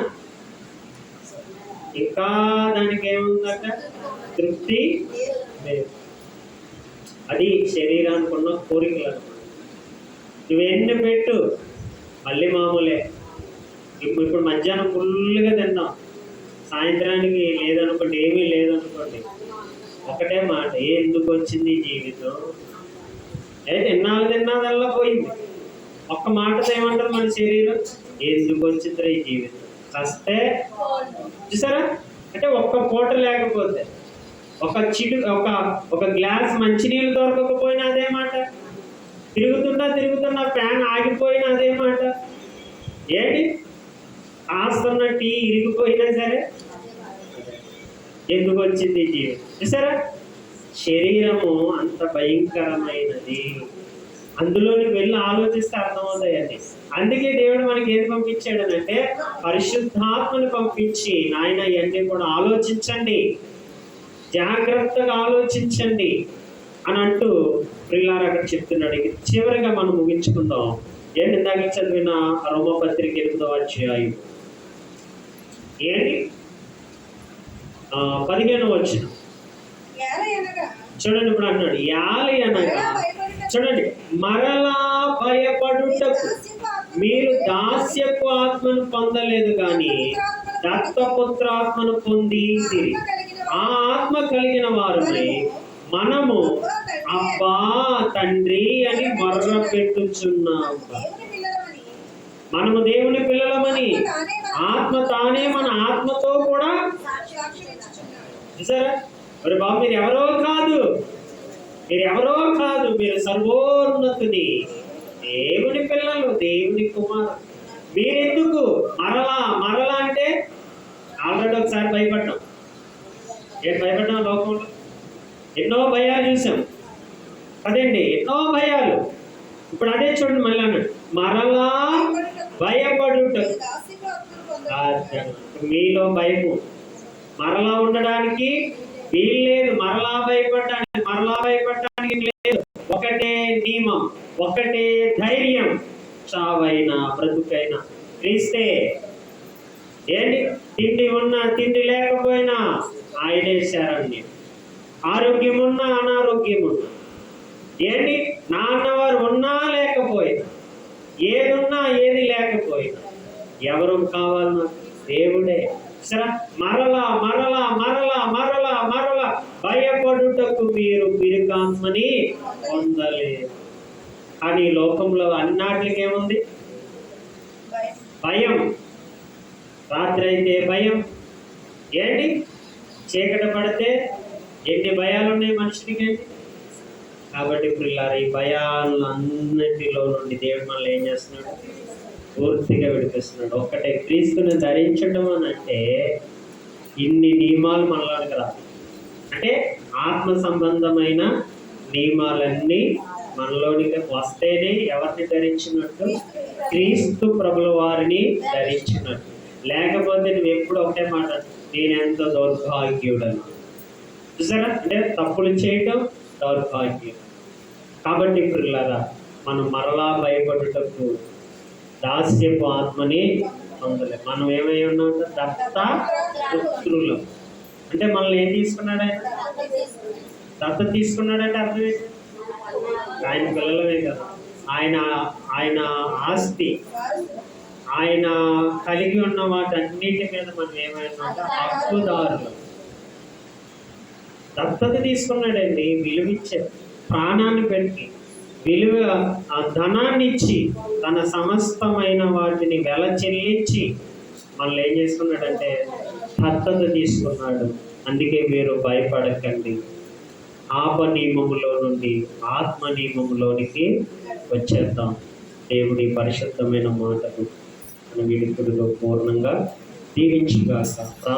A: ఇంకా దానికి ఏముందట? తృప్తి లేదు. అది శరీరానికి ఉన్న కోరికలు. నువ్వెన్ని పెట్టు మళ్ళీ మామూలే. ఇప్పుడు మధ్యాహ్నం ఫుల్గా తిన్నాం, సాయంత్రానికి లేదనుకోండి, ఏమీ లేదనుకోండి, ఒకటే మాట, ఎందుకు వచ్చింది జీవితం? తిన్నదల్లా పోయింది. ఒక్క మాటతో ఏమంటారు మన శరీరం? ఎందుకు వచ్చిందిరా ఈ జీవితం? వస్తే చూసారా, అంటే ఒక్క పూట లేకపోతే, ఒక గ్లాస్ మంచినీళ్ళు దొరకకపోయినా అదే మాట, తిరుగుతున్నా ఫ్యాన్ ఆగిపోయినా అదే మాట, ఏంటి కాస్తున్న టీ ఇరిగిపోయినా సరే ఎందుకు వచ్చింది జీవితం? చూసారా, శరీరము అంత భయంకరమైనది. అందులోనికి వెళ్ళి ఆలోచిస్తే అర్థమవుతాయండి. అందుకే దేవుడు మనకి ఏది పంపించాడనంటే పరిశుద్ధాత్మని పంపించి, నాయన ఇవన్నీ కూడా ఆలోచించండి, జాగ్రత్తగా ఆలోచించండి అని అంటూ ప్రియులారా అక్కడ చెప్తున్నాడు. ఇక చివరిగా మనం ముగించుకుందాం. ఏంటి ఇందాక చదివిన రోమపత్రిక 8వ అధ్యాయం ఏంటి 15వ వచనం
B: ఏలయనగా
A: చూడండి. ఇప్పుడు అంటున్నాడు యాలి అనగా, చూడండి, మరలా భయపడుటకు మీరు దాస్యపు ఆత్మను పొందలేదు కానీ దత్తపుత్రాత్మను పొంది ఆ ఆత్మ కలిగిన వారుమై మనము అబ్బా తండ్రి అని మొర్ర పెట్టుచున్నాము. మనము దేవుని పిల్లలమని ఆత్మ తానే మన ఆత్మతో కూడా చూసారా? మరి బాబు మీరు ఎవరో కాదు, మీరు సర్వోన్నతుని దేవుని పిల్లలు, దేవుని కుమారు. మీరెందుకు మరలా అంటే ఆల్రెడీ ఒకసారి భయపడ్డాం. భయపడ్డాం? లోకంలో ఎన్నో భయాలు చూసాం కదండి, ఎన్నో భయాలు. ఇప్పుడు అదే చూడండి, మళ్ళీ అన్నాడు మరలా భయపడుటకు. మీలో భయము మరలా ఉండడానికి వీలు లేదు, మరలా భయపడటానికి లేదు. ఒకటే నియమం, ఒకటే ధైర్యం, చావైనా బ్రతుకైనా క్రీస్తే. ఏంటి? తిండి ఉన్నా తిండి లేకపోయినా ఆయనే శరణ్యం. ఆరోగ్యం ఉన్నా అనారోగ్యం ఉన్నా, ఏంటి నాన్నవారు ఉన్నా లేకపోయినా, ఏదున్నా ఏది లేకపోయినా ఎవరు కావాలన్నా దేవుడే. సరే, మరలా భయపడుటకు మీరు పిరికాత్మని పొందలేదు. కానీ లోకంలో అన్నిటికి ఏముంది? భయం. రాత్రి అయితే భయం, ఏంటి చీకటి పడితే ఎన్ని భయాలు ఉన్నాయి మనిషికి. కాబట్టి పిల్లలు ఈ భయాలన్నిటిలో నుండి దేవుడు మనల్ని ఏం చేస్తున్నాడు? పూర్తిగా విడిపిస్తున్నాడు. ఒక్కటే క్రీస్తుని ధరించడం అని అంటే ఇన్ని నియమాలు మనలోనికి రా, అంటే ఆత్మ సంబంధమైన నియమాలన్నీ మనలోనికి వస్తేనే ఎవరిని ధరించినట్టు? క్రీస్తు ప్రభుల వారిని ధరించినట్టు. లేకపోతే నువ్వు ఎప్పుడు ఒకటే మాట, నేనెంత దౌర్భాగ్యుడను. చూసారా? అంటే తప్పులు చేయటం దౌర్భాగ్యం. కాబట్టి పిల్లరా, మనం మరలా భయపడుటకు దాస్యపు ఆత్మని పొందలేదు. మనం ఏమై ఉన్నాం? దత్త పుత్రులు. అంటే మనల్ని ఏం తీసుకున్నాడు ఆయన? దత్త తీసుకున్నాడంటే అర్థం ఏంటి? ఆయన పిల్లలమే కదా. ఆయన ఆస్తి, ఆయన కలిగి ఉన్న వాటన్నిటి మీద మనం ఏమైనా హక్కుదారులు. దత్తత తీసుకున్నాడండి, విలువిచ్చాడు, ప్రాణాన్ని పెట్టి విలువ ఆ ధనాన్ని ఇచ్చి తన సమస్తమైన వాటిని వెల చెల్లించి మనల్ని ఏం చేసుకున్నాడంటే దత్తత తీసుకున్నాడు. అందుకే మీరు భయపడకండి, ఆప నియమములో నుండి ఆత్మ నియమములోనికి వచ్చేద్దాం. దేవుడి పరిశుద్ధమైన మాటలు మన వినికిడిలో పూర్ణంగా దీవించుగాక.